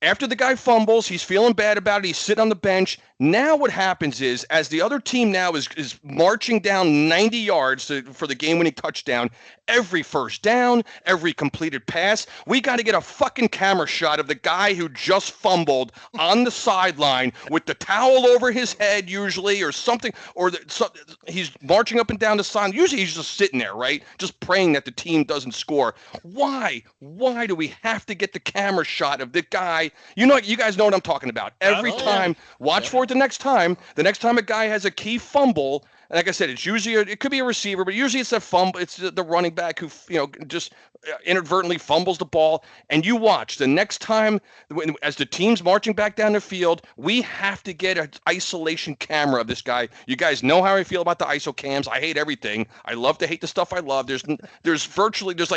After the guy fumbles, he's feeling bad about it. He's sitting on the bench. Now what happens is, as the other team now is marching down 90 yards for the game-winning touchdown, every first down, every completed pass, we got to get a fucking camera shot of the guy who just fumbled on the sideline with the towel over his head usually or something, or he's marching up and down the sideline. Usually he's just sitting there, right? Just praying that the team doesn't score. Why? Why do we have to get the camera shot of the guy? You guys know what I'm talking about. Every time, watch for it the next time. The next time a guy has a key fumble, and like I said, it's usually it could be a receiver, but usually it's a fumble. It's the running back who just inadvertently fumbles the ball. And you watch the next time as the team's marching back down the field, we have to get an isolation camera of this guy. You guys know how I feel about the ISO cams. I hate everything. I love to hate the stuff I love. There's like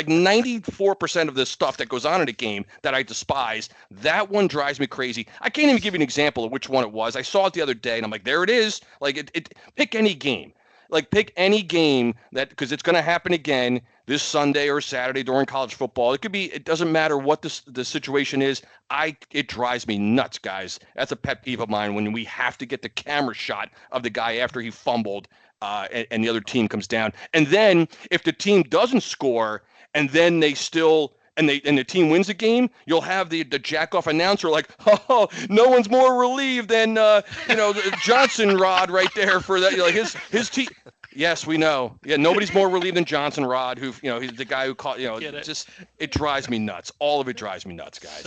94% of the stuff that goes on in a game that I despise. That one drives me crazy. I can't even give you an example of which one it was. I saw it the other day, and I'm like, there it is. Like pick any game. Like pick any game because it's going to happen again this Sunday or Saturday during college football. It doesn't matter what the situation is. It drives me nuts, guys. That's a pet peeve of mine when we have to get the camera shot of the guy after he fumbled and the other team comes down. And then if the team doesn't score and then they still and the team wins the game, you'll have the jack-off announcer like, oh, no one's more relieved than Johnson Rod right there for that. Like his team. Yes, we know. Yeah, nobody's more relieved than Johnson Rod, who he's the guy who caught. It drives me nuts. All of it drives me nuts, guys.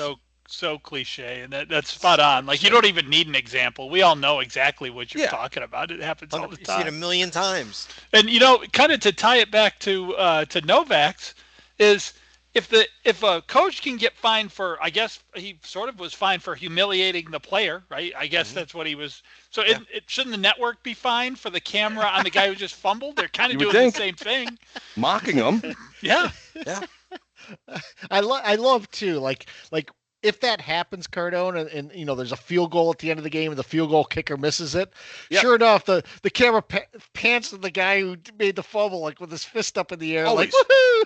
So cliche, and that's spot on. Like you don't even need an example. We all know exactly what you're talking about. It happens all the You've time. seen it a million times. And kind of to tie it back to Novak's is if a coach can get fined for, I guess he sort of was fined for humiliating the player, right? I guess that's what he was. So shouldn't the network be fined for the camera on the guy who just fumbled? They're kind of doing the same thing. Mocking him. Yeah. Yeah. I love too, like if that happens, Cardone, and there's a field goal at the end of the game and the field goal kicker misses it, sure enough, the camera pants to the guy who made the fumble, like with his fist up in the air, Always. like woohoo!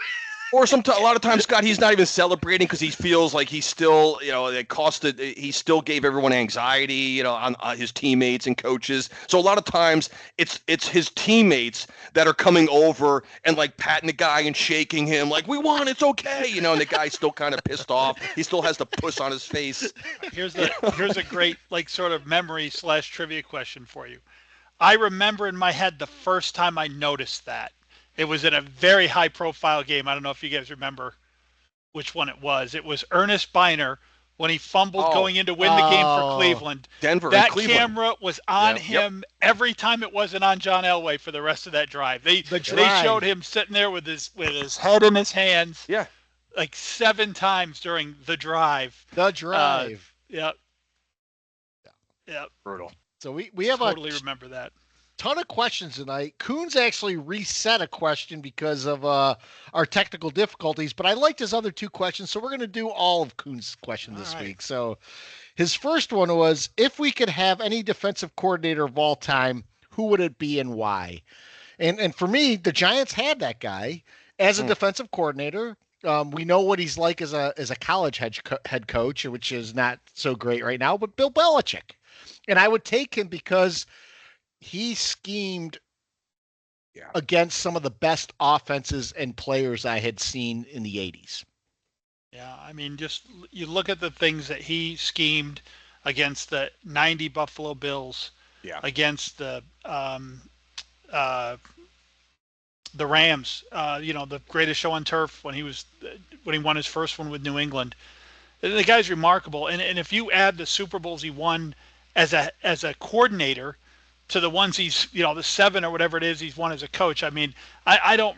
Or a lot of times, Scott, he's not even celebrating because he feels like he's still, he still gave everyone anxiety, on his teammates and coaches. So a lot of times it's his teammates that are coming over and like patting the guy and shaking him like, we won, it's okay. And the guy's still kind of pissed off. He still has the puss on his face. Here's a great sort of memory / trivia question for you. I remember in my head the first time I noticed that. It was in a very high-profile game. I don't know if you guys remember which one it was. It was Ernest Biner when he fumbled going in to win the game for Cleveland. Denver that and Cleveland. Camera was on him every time it wasn't on John Elway for the rest of that drive. They showed him sitting there with his head in his hands. Yeah. like 7 times during the drive. The drive. Yep. Yep. Brutal. So we have totally remember that. Ton of questions tonight. Coons actually reset a question because of our technical difficulties, but I liked his other 2 questions, so we're going to do all of Coons' question this week. So his first one was, if we could have any defensive coordinator of all time, who would it be and why? And for me, the Giants had that guy as a defensive coordinator. We know what he's like as a college head coach, which is not so great right now, but Bill Belichick. And I would take him because he schemed against some of the best offenses and players I had seen in the 80s. Yeah, I mean, just you look at the things that he schemed against the 90 Buffalo Bills, against the Rams, the greatest show on turf when he won his first one with New England. The guy's remarkable. And if you add the Super Bowls he won as a coordinator to the ones he's, the 7 or whatever it is he's won as a coach, I mean, I don't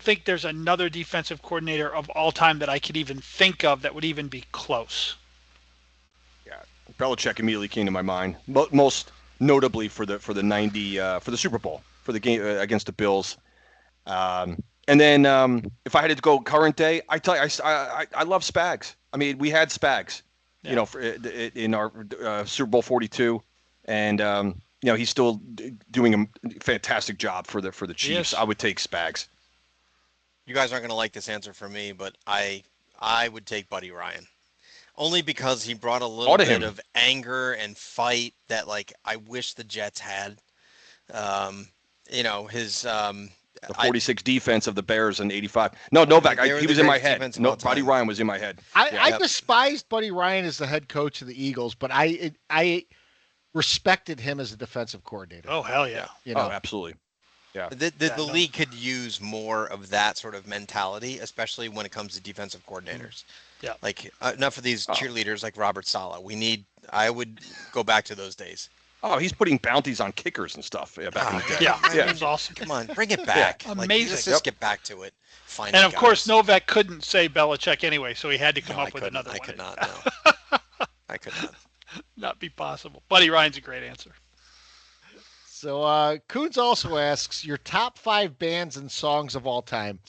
think there's another defensive coordinator of all time that I could even think of that would even be close. Yeah, Belichick immediately came to my mind, most notably for the 90 for the Super Bowl, for the game against the Bills. And then if I had to go current day, I tell you, I love Spags. I mean, we had Spags, in our Super Bowl 42, and he's still doing a fantastic job for the Chiefs. Yes. I would take Spags. You guys aren't going to like this answer from me, but I would take Buddy Ryan. Only because he brought a little bit of anger and fight that, I wish the Jets had. His the 46 defense of the Bears in 85. No, Novak, he was in my head. No, Buddy Ryan was in my head. I despised Buddy Ryan as the head coach of the Eagles, but I respected him as a defensive coordinator. Oh, hell yeah. Oh, absolutely. Yeah. The league could use more of that sort of mentality, especially when it comes to defensive coordinators. Yeah. Enough of these cheerleaders like Robert Saleh. I would go back to those days. Oh, he's putting bounties on kickers and stuff back in the day. Yeah, it was awesome. Come on, bring it back. Amazing. Let's just get back to it. And of course, Novak couldn't say Belichick anyway, so he had to come up with another one. I could not. No. I could not. Not be possible. Buddy Ryan's a great answer. So Coons also asks your top 5 bands and songs of all time.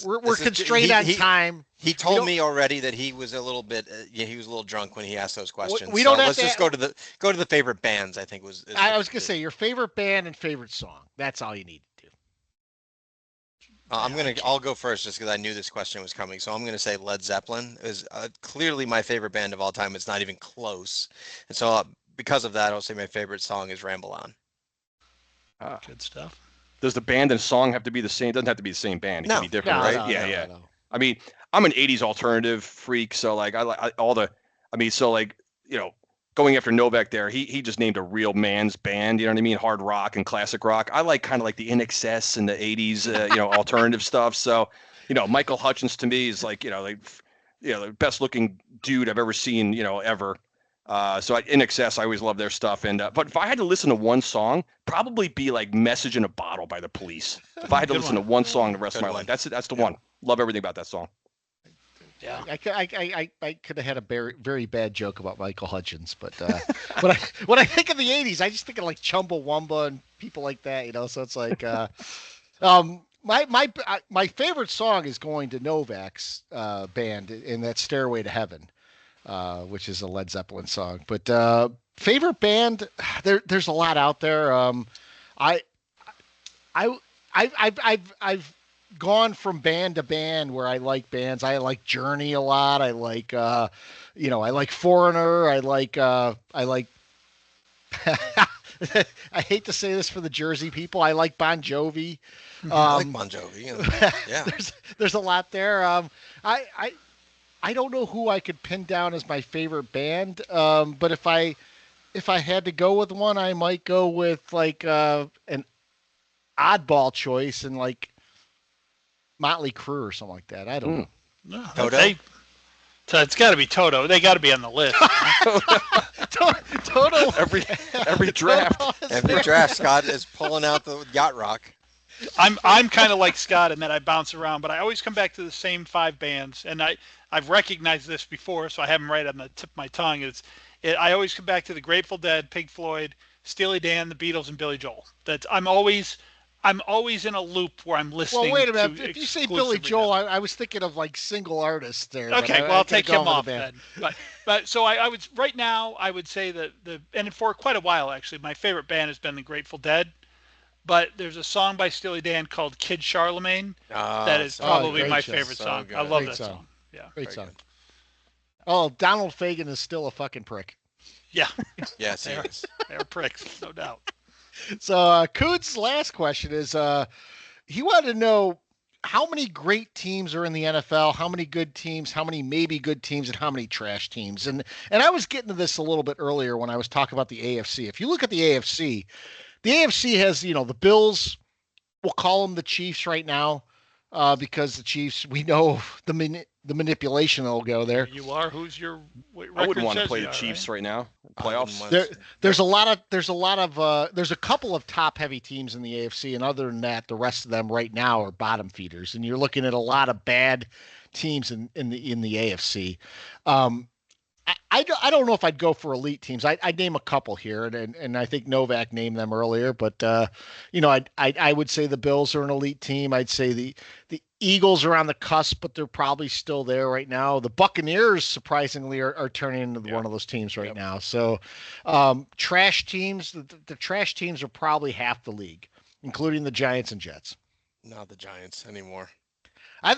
We're constrained on time. He told me already that he was a little bit. he was a little drunk when he asked those questions. We don't have let's just go to the favorite bands. I think I was gonna say your favorite band and favorite song. That's all you need to do. I'll go first just because I knew this question was coming. So I'm gonna say Led Zeppelin is clearly my favorite band of all time. It's not even close. And so because of that, I'll say my favorite song is Ramble On. Good stuff. Does the band and song have to be the same? It doesn't have to be the same band. It can be different, right? No. I mean, I'm an 80s alternative freak, so I like all the. I mean, so going after Novak there, he just named a real man's band. You know what I mean? Hard rock and classic rock. I like kind of like the INXS and the 80s, alternative stuff. So, Michael Hutchence to me is the best looking dude I've ever seen, ever. So INXS, I always love their stuff. And but if I had to listen to one song, probably be like "Message in a Bottle" by the Police. If I had to listen to one song the rest of my life, that's the one. Love everything about that song. Yeah, I could have had a very, very bad joke about Michael Hutchence, but when I think of the 80s, I just think of like Chumbawamba and people like that, So it's like my favorite song is going to Novak's band, and that's "Stairway to Heaven." Which is a Led Zeppelin song. But favorite band, there's a lot out there. I've gone from band to band where I like bands. I like Journey a lot. I like I like Foreigner. I like I hate to say this for the Jersey people. I like Bon Jovi. I like Bon Jovi. Yeah. There's a lot there. I don't know who I could pin down as my favorite band, but if I had to go with one, I might go with an oddball choice and like Motley Crue or something like that. I don't know. No, Toto? It's got to be Toto. They got to be on the list. Toto. Every draft. Every draft, Scott is pulling out the yacht rock. I'm kind of like Scott in that I bounce around, but I always come back to the same 5 bands, and I've recognized this before, so I have them right on the tip of my tongue. I always come back to the Grateful Dead, Pink Floyd, Steely Dan, the Beatles, and Billy Joel. I'm always in a loop where I'm listening. Well, wait a minute. To If you say Billy Joel, I was thinking of like single artists there. Okay, well, I'll take him off then. But so I would right now I would say that and for quite a while actually my favorite band has been the Grateful Dead. But there's a song by Steely Dan called Kid Charlemagne that is probably my favorite song. I love that song. Yeah, great song. Oh, Donald Fagen is still a fucking prick. Yeah. Yes, he is. They're pricks, no doubt. So Coon's last question is he wanted to know how many great teams are in the NFL, how many good teams, how many maybe good teams, and how many trash teams. And I was getting to this a little bit earlier when I was talking about the AFC. If you look at the AFC has, the Bills, we'll call them the Chiefs right now because the Chiefs, we know the manipulation that'll go there. You are? Who's your I wouldn't want to play the Chiefs right now. Playoffs. There's a couple of top heavy teams in the AFC, and other than that, the rest of them right now are bottom feeders. And you're looking at a lot of bad teams in the AFC. I don't know if I'd go for elite teams. I'd name a couple here, and I think Novak named them earlier. But I would say the Bills are an elite team. I'd say the Eagles are on the cusp, but they're probably still there right now. The Buccaneers, surprisingly, are turning into one of those teams right now. So trash teams, the trash teams are probably half the league, including the Giants and Jets. Not the Giants anymore.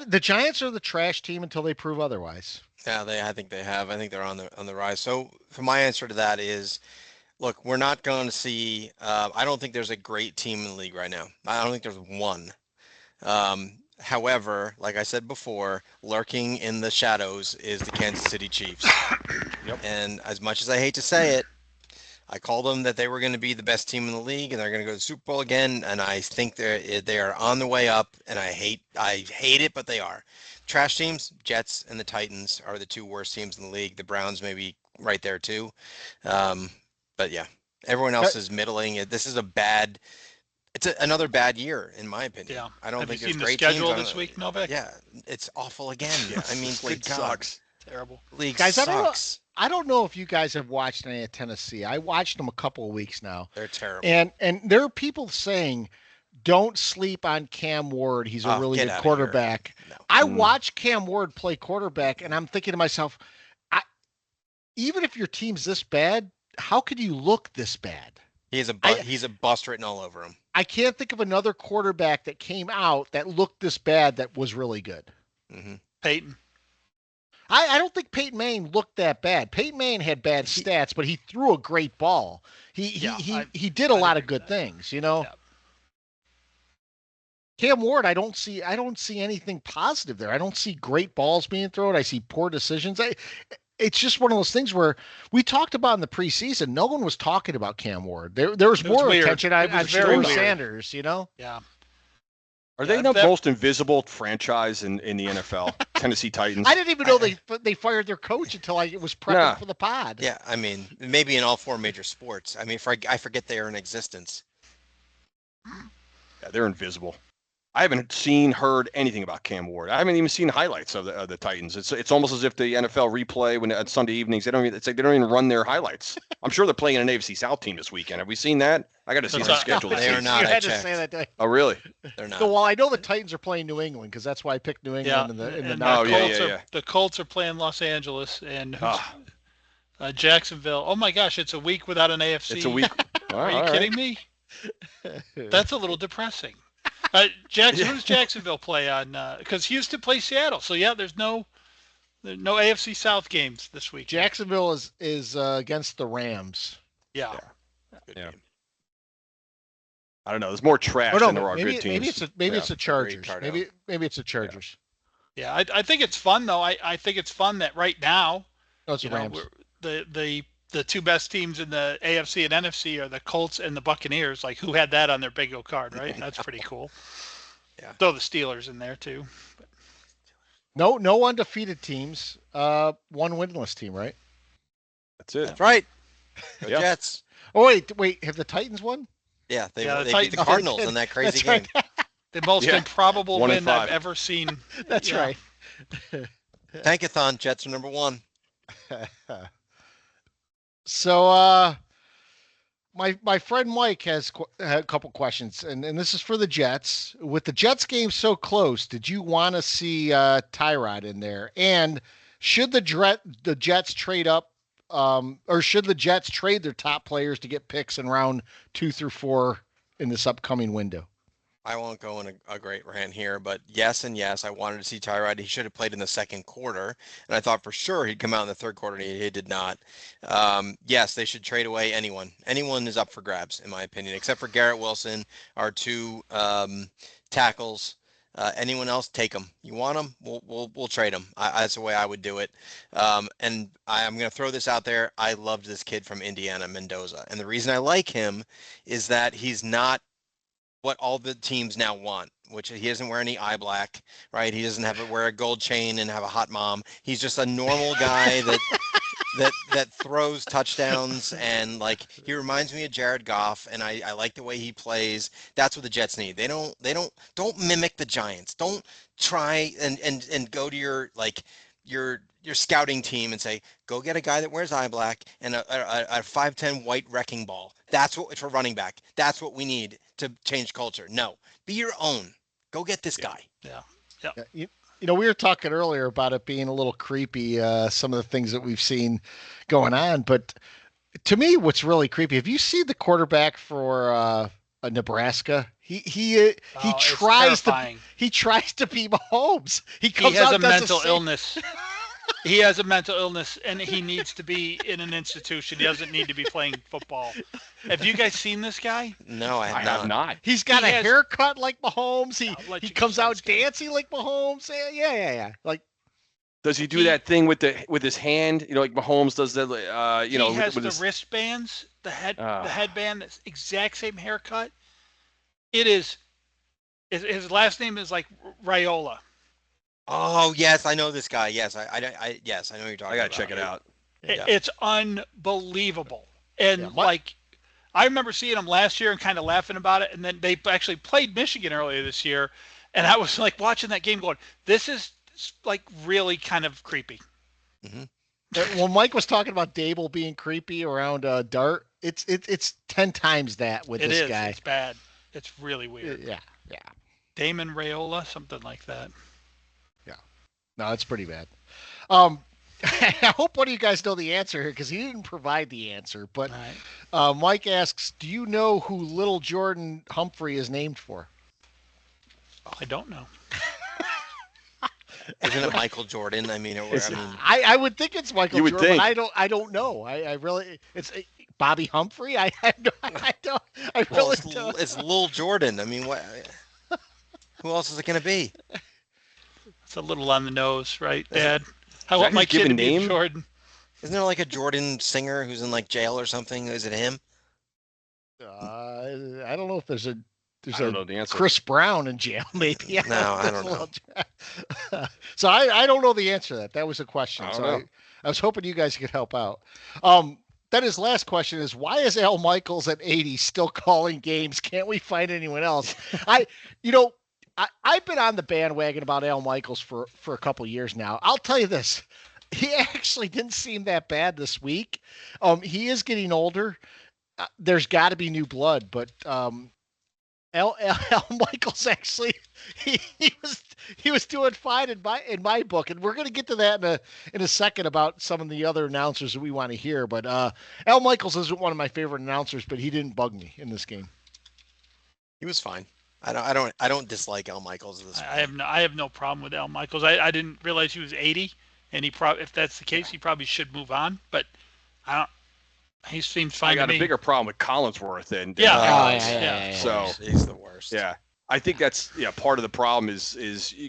The Giants are the trash team until they prove otherwise. Yeah, I think they have. I think they're on the rise. So my answer to that is, look, we're not going to see. I don't think there's a great team in the league right now. I don't think there's one. However, like I said before, lurking in the shadows is the Kansas City Chiefs. Yep. And as much as I hate to say it, I called them that they were going to be the best team in the league and they're going to go to the Super Bowl again. And I think they are on the way up. And I hate it, but they are. Trash teams, Jets and the Titans are the 2 worst teams in the league. The Browns may be right there too. But yeah, everyone else is middling. This is another bad year in my opinion. Yeah. I don't think there's the great schedule teams this week, Novak? Yeah, it's awful again. I mean, league sucks. Terrible. League guys, sucks. I don't know if you guys have watched any of Tennessee. I watched them a couple of weeks now. They're terrible. And there are people saying, don't sleep on Cam Ward. He's a really good quarterback. No. I watched Cam Ward play quarterback, and I'm thinking to myself, even if your team's this bad, how could you look this bad? He's a bust written all over him. I can't think of another quarterback that came out that looked this bad that was really good. Mm-hmm. Peyton. I don't think Peyton Manning looked that bad. Peyton Manning had bad stats, but he threw a great ball. He did a lot of good things, Yeah. Cam Ward, I don't see anything positive there. I don't see great balls being thrown. I see poor decisions. It's just one of those things where we talked about in the preseason. No one was talking about Cam Ward. There was more attention on Stu Sanders, Yeah. Are they the most invisible franchise in the NFL? Tennessee Titans. I didn't even know they fired their coach until I was prepping for the pod. Yeah, I mean, maybe in all 4 major sports. I mean, I forget they are in existence. Yeah, they're invisible. I haven't heard anything about Cam Ward. I haven't even seen highlights of the Titans. It's almost as if the NFL replay when on Sunday evenings they don't even run their highlights. I'm sure they're playing an AFC South team this weekend. Have we seen that? I got to see their schedule. They are not. You had to say that day. Oh, really? They're not. So, well, I know the Titans are playing New England because that's why I picked New England in the The Colts are playing Los Angeles and Jacksonville. Oh my gosh, it's a week without an AFC. It's a week. Are you kidding me? That's a little depressing. Who's Jacksonville play on? Because Houston plays Seattle. So yeah, there's no AFC South games this week. Jacksonville is against the Rams. Yeah. I don't know. There's more trash than there are good teams. Maybe it's the Chargers. Maybe it's the Chargers. Yeah, I think it's fun though. I think it's fun that right now, it's the Rams. The 2 best teams in the AFC and NFC are the Colts and the Buccaneers. Like, who had that on their bingo card, right? That's pretty cool. Yeah. Throw the Steelers in there too. No undefeated teams. One winless team, right? That's it. That's right. The Yep. Jets. Oh wait. Have the Titans won? Yeah, they the beat Titans the Cardinals in that crazy game. Right. The most Yeah. improbable 1 in win I've 5. ever seen. That's Yeah. right. Tankathon, Jets are number 1. So, my friend Mike has had a couple questions, and this is for the Jets. With the Jets game so close, did you want to see Tyrod in there? And should the Jets trade up, or should the Jets trade their top players to get picks in round 2 through 4 in this upcoming window? I won't go in a great rant here, but yes and yes, I wanted to see Tyrod. He should have played in the second quarter, and I thought for sure he'd come out in the third quarter, and he did not. Yes, they should trade away anyone. Anyone is up for grabs, in my opinion, except for Garrett Wilson, our 2 tackles. Anyone else, take them. You want them? We'll trade them. That's the way I would do it. And I'm going to throw this out there. I loved this kid from Indiana, Mendoza, and the reason I like him is that he's not what all the teams now want, which he doesn't wear any eye black, right? He doesn't have to wear a gold chain and have a hot mom. He's just a normal guy that throws touchdowns, and like he reminds me of Jared Goff, and I like the way he plays. That's what the Jets need. Don't mimic the Giants. Don't try and go to your scouting team and say, go get a guy that wears eye black and a 5'10" white wrecking ball. That's what for running back. That's what we need to change culture. No, be your own. Go get this guy. Yeah. You know, we were talking earlier about it being a little creepy, some of the things that we've seen going on. But to me, what's really creepy, have you seen the quarterback for Nebraska? He tries to be Mahomes. He has a mental illness. He has a mental illness, and he needs to be in an institution. He doesn't need to be playing football. Have you guys seen this guy? No, I have not. He's got a haircut like Mahomes. He comes out dancing like Mahomes. Yeah. Like, does he do that thing with his hand? You know, like Mahomes does that. He has with the his wristbands, the headband, that's exact same haircut. It is. His last name is like Raiola. Oh yes, I know this guy. Yes, I know who you're talking about. I gotta check it out. It's unbelievable, and I remember seeing him last year and kind of laughing about it, and then they actually played Michigan earlier this year, and I was like watching that game going, this is like really kind of creepy. Mm-hmm. When Mike was talking about Dable being creepy around Dart, it's 10 times that with this guy. It's bad. It's really weird. Yeah. Damon Raiola, something like that. Yeah. No, it's pretty bad. I hope one of you guys know the answer here because he didn't provide the answer. But Mike asks, do you know who Little Jordan Humphrey is named for? I don't know. Isn't it Michael Jordan? I mean, I would think it's Michael you Jordan. Would think. But I don't know. I really it's Bobby Humphrey. I don't. It's Lil Jordan. I mean, what? Who else is it going to be? It's a little on the nose, right, Dad? I want my kid to be Jordan. Isn't there like a Jordan singer who's in like jail or something? Is it him? I don't know if there's a the answer. Chris Brown in jail, maybe. No, I don't know. So I don't know the answer to that. That was a question. I was hoping you guys could help out. Then his last question is, why is Al Michaels at 80 still calling games? Can't we find anyone else? I've been on the bandwagon about Al Michaels for a couple years now. I'll tell you this. He actually didn't seem that bad this week. He is getting older. There's got to be new blood, but Al Michaels actually he was doing fine in my book, and we're going to get to that in a second about some of the other announcers that we want to hear. But Al Michaels isn't one of my favorite announcers, but he didn't bug me in this game. He was fine. I don't dislike Al Michaels at this point. I have no problem with Al Michaels. I didn't realize he was 80, and if that's the case, he probably should move on. But he seems fine. I got to a me. bigger problem with Collinsworth and So he's the worst. Yeah, I think that's part of the problem is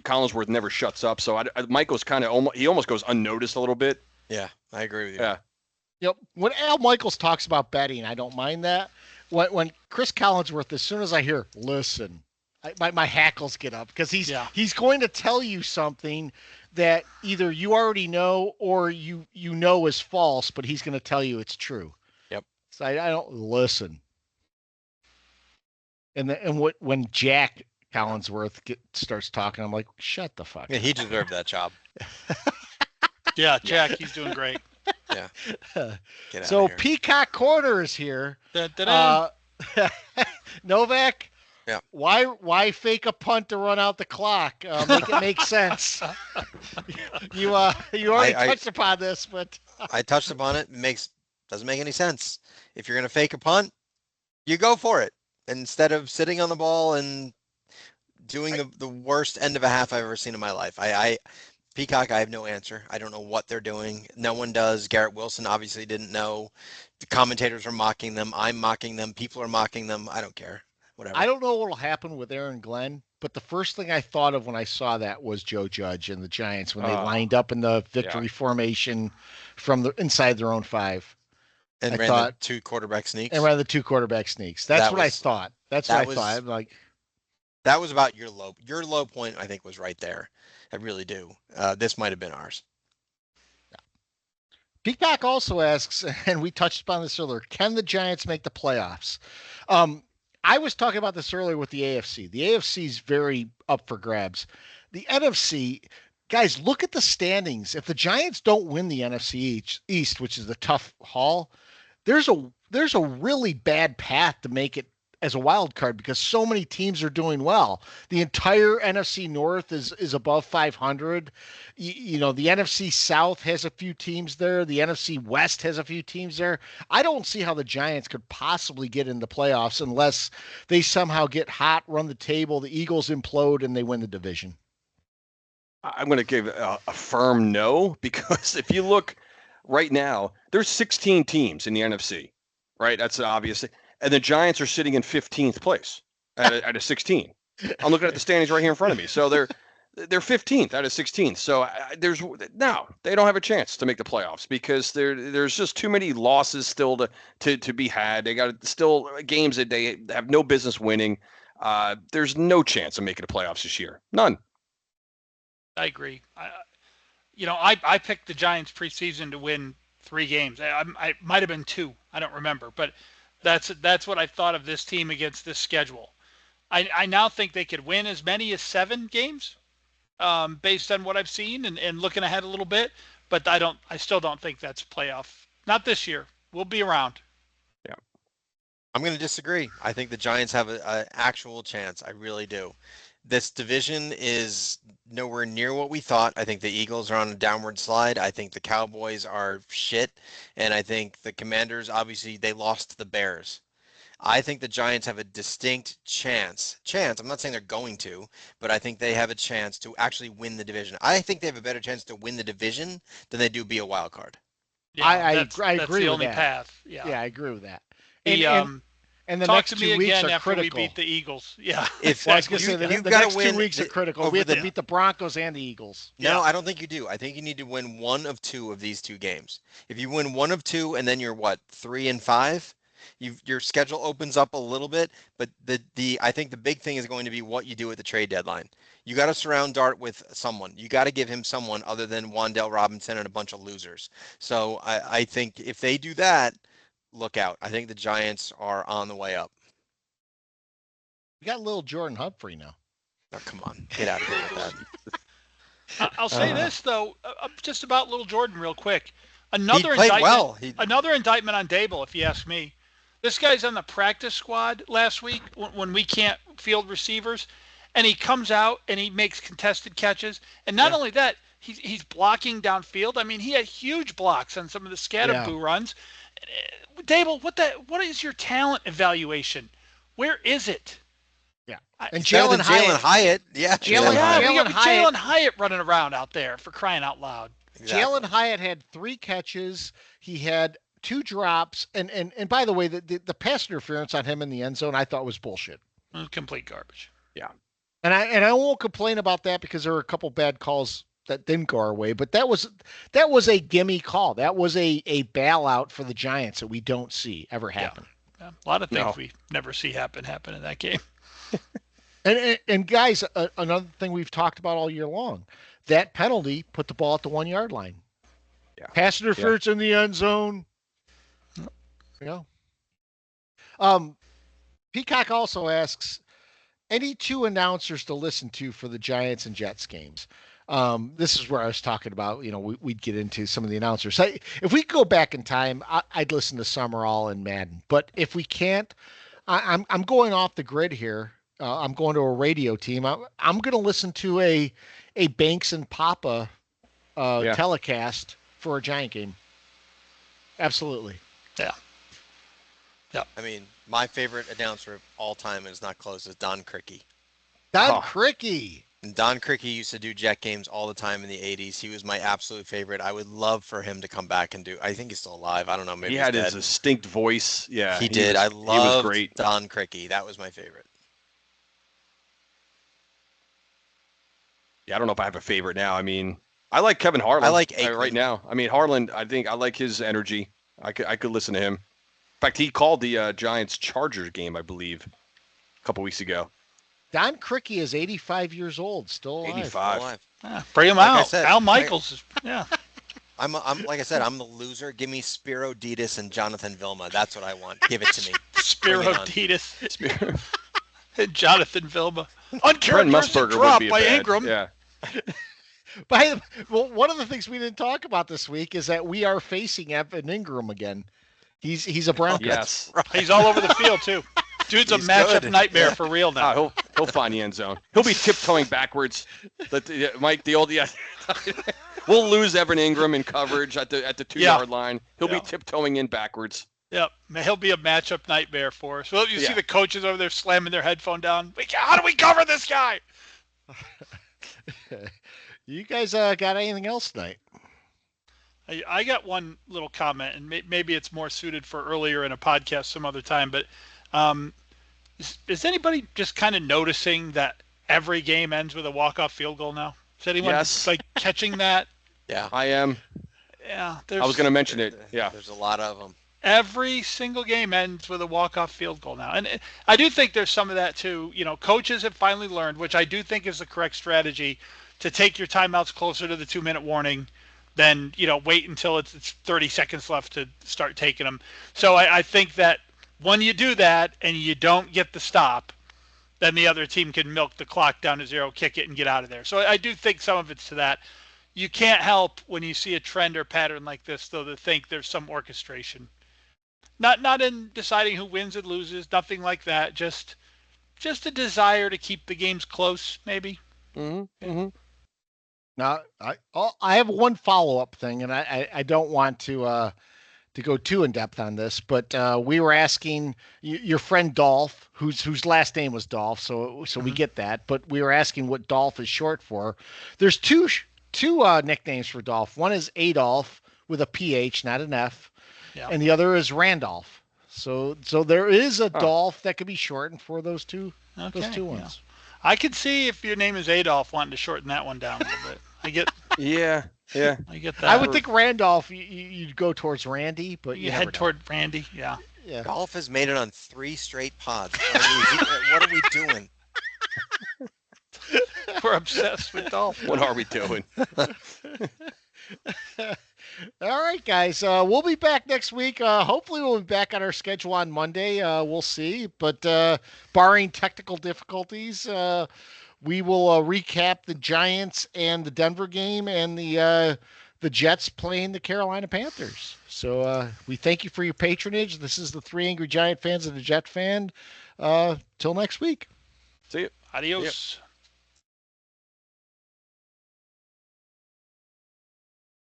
Collinsworth never shuts up. So Michael's kind of almost goes unnoticed a little bit. Yeah, I agree with you. Yeah. Yep. When Al Michaels talks about betting, I don't mind that. When Chris Collinsworth, as soon as I hear listen, my hackles get up because he's going to tell you something that either you already know or you know is false, but he's going to tell you it's true. Yep. So I don't listen. And when Jack Collinsworth starts talking. I'm like, shut the fuck Yeah, up. he deserved that job. Yeah, Jack, he's doing great. Yeah. Get So out of here. Peacock Corner is here. Da-da-da. Novak. Yeah. Why fake a punt to run out the clock? Make it make sense. You already touched upon this, but I touched upon it. Doesn't make any sense. If you're gonna fake a punt, you go for it instead of sitting on the ball and doing the worst end of a half I've ever seen in my life. Peacock, I have no answer. I don't know what they're doing. No one does. Garrett Wilson obviously didn't know. The commentators are mocking them. I'm mocking them. People are mocking them. I don't care. Whatever. I don't know what will happen with Aaron Glenn, but the first thing I thought of when I saw that was Joe Judge and the Giants when they lined up in the victory formation from the inside their own 5. And ran the 2 quarterback sneaks. And ran the 2 quarterback sneaks. That's what I thought. That's what I thought. I'm like, that was about your low. Your low point, I think, was right there. I really do. This might have been ours. Peacock also asks, and we touched upon this earlier, can the Giants make the playoffs? I was talking about this earlier with the AFC. The AFC is very up for grabs. The NFC, guys, look at the standings. If the Giants don't win the NFC East, which is the tough haul, there's a really bad path to make it as a wild card because so many teams are doing well. The entire NFC North is above 500. You know, the NFC South has a few teams there. The NFC West has a few teams there. I don't see how the Giants could possibly get into playoffs unless they somehow get hot, run the table, the Eagles implode, and they win the division. I'm going to give a firm no, because if you look right now, there's 16 teams in the NFC, right? That's obviously. And the Giants are sitting in 15th place out of 16. I'm looking at the standings right here in front of me. So they're 15th out of 16. So they don't have a chance to make the playoffs because there's just too many losses still to be had. They got still games that they have no business winning. There's no chance of making the playoffs this year. None. I agree. I picked the Giants preseason to win 3 games. I might have been 2. I don't remember, but that's what I thought of this team against this schedule. I now think they could win as many as 7 games, based on what I've seen and looking ahead a little bit. But I still don't think that's playoff. Not this year. We'll be around. Yeah, I'm going to disagree. I think the Giants have an actual chance. I really do. This division is nowhere near what we thought. I think the Eagles are on a downward slide. I think the Cowboys are shit. And I think the Commanders, obviously, they lost to the Bears. I think the Giants have a distinct chance. I'm not saying they're going to, but I think they have a chance to actually win the division. I think they have a better chance to win the division than they do be a wild card. Yeah, I agree that's with the only that. path. Yeah, I agree with that. And the talk next to 2 me weeks again are after critical. we beat the Eagles. Yeah, If I was going to say you've the got next to win 2 weeks are critical. We have to beat the Broncos and the Eagles. No, I don't think you do. I think you need to win 1 of 2 of these 2 games. If you win 1 of 2 and then you're 3-5, your schedule opens up a little bit. But I think the big thing is going to be what you do at the trade deadline. You got to surround Dart with someone. You got to give him someone other than Wan'Dale Robinson and a bunch of losers. So I think if they do that, look out. I think the Giants are on the way up. We got little Jordan Humphrey now. Oh, come on. Get out of here with that. I'll say this, though, just about little Jordan real quick. He played well. Another indictment on Dable, if you ask me. This guy's on the practice squad last week when we can't field receivers, and he comes out and he makes contested catches. And not only that, he's blocking downfield. I mean, he had huge blocks on some of the Scatterboo runs. Dable, what is your talent evaluation? Where is it? Yeah. And Jalen Hyatt. Yeah. Jalen Hyatt running around out there for crying out loud. Exactly. Jalen Hyatt had 3 catches. He had 2 drops. And by the way, the pass interference on him in the end zone I thought was bullshit. Complete garbage. Yeah. And I won't complain about that because there were a couple bad calls that didn't go our way, but that was a gimme call. That was a bailout for the Giants that we don't see ever happen. Yeah. A lot of things we never see happen in that game. And guys, another thing we've talked about all year long, that penalty put the ball at the 1-yard line. Yeah. Pass interference in the end zone. Yeah. Peacock also asks, any two announcers to listen to for the Giants and Jets games. This is where I was talking about, we'd get into some of the announcers. If we go back in time, I'd listen to Summerall and Madden. But if we can't, I'm going off the grid here. I'm going to a radio team. I'm going to listen to a Banks and Papa telecast for a Giant game. Absolutely. Yeah. I mean, my favorite announcer of all time is not close is Don Criqui. Don Criqui. And Don Criqui used to do Jet games all the time in the 80s. He was my absolute favorite. I would love for him to come back and do. I think he's still alive. I don't know. Maybe he had he's his dead. distinct voice. Yeah, he did. I loved he was great. Don Criqui. That was my favorite. Yeah, I don't know if I have a favorite now. I mean, I like Kevin Harlan. I like Aikman. Right now. I mean, Harlan. I think I like his energy. I could listen to him. In fact, he called the Giants Chargers game, I believe, a couple weeks ago. Don Criqui is 85 years old, still alive. 85. Bring him Like out. I said, Al Michaels is, yeah. I'm like I said, I'm the loser. Give me Spiro Ditas and Jonathan Vilma. That's what I want. Give it to me. Spiro Bring it on. Ditas and Jonathan Vilma. Brent Uncharacteristic Musburger drop would be by bad. Ingram. Yeah. Well, one of the things we didn't talk about this week is that we are facing Evan Ingram again. He's a Bronco. Yes. He's all over the field too. Dude's a He's matchup good. nightmare for real now. He'll find the end zone. He'll be tiptoeing backwards. Mike, the old we'll lose Evan Ingram in coverage at the 2-yard line. He'll be tiptoeing in backwards. Yep, he'll be a matchup nightmare for us. Well, you see Yeah. the coaches over there slamming their headphone down. How do we cover this guy? You guys got anything else tonight? I got one little comment, and maybe it's more suited for earlier in a podcast some other time, but is anybody just kind of noticing that every game ends with a walk-off field goal now? Is anyone catching that? Yeah. I am. Yeah. I was going to mention it. Yeah. There's a lot of them. Every single game ends with a walk-off field goal now. And I do think there's some of that too. Coaches have finally learned, which I do think is the correct strategy, to take your timeouts closer to the 2-minute warning than, wait until it's 30 seconds left to start taking them. So I think that when you do that and you don't get the stop, then the other team can milk the clock down to 0, kick it, and get out of there. So I do think some of it's to that. You can't help when you see a trend or pattern like this, though, to think there's some orchestration. Not in deciding who wins and loses, nothing like that. Just a desire to keep the games close, maybe. Mm-hmm. Mm-hmm. Now, I have one follow-up thing, and I don't want to go too in depth on this, but we were asking your friend Dolph, whose last name was Dolph, so we get that. But we were asking what Dolph is short for. There's two nicknames for Dolph. One is Adolf with a PH, not an F, and the other is Randolph. So there is a Dolph that could be shortened for those two ones. Yeah. I could see if your name is Adolf wanting to shorten that one down a little bit. I get Yeah. I get that. I would think Randolph, you'd go towards Randy, but you head toward Randy. Yeah. Golf has made it on 3 straight pods. What are we doing? We're obsessed with Dolph. What are we doing? All right, guys. We'll be back next week. Hopefully, we'll be back on our schedule on Monday. We'll see. But barring technical difficulties, we will recap the Giants and the Denver game and the Jets playing the Carolina Panthers. So we thank you for your patronage. This is the 3 Angry Giant Fans and the Jet Fan. Till next week. See you. Adios.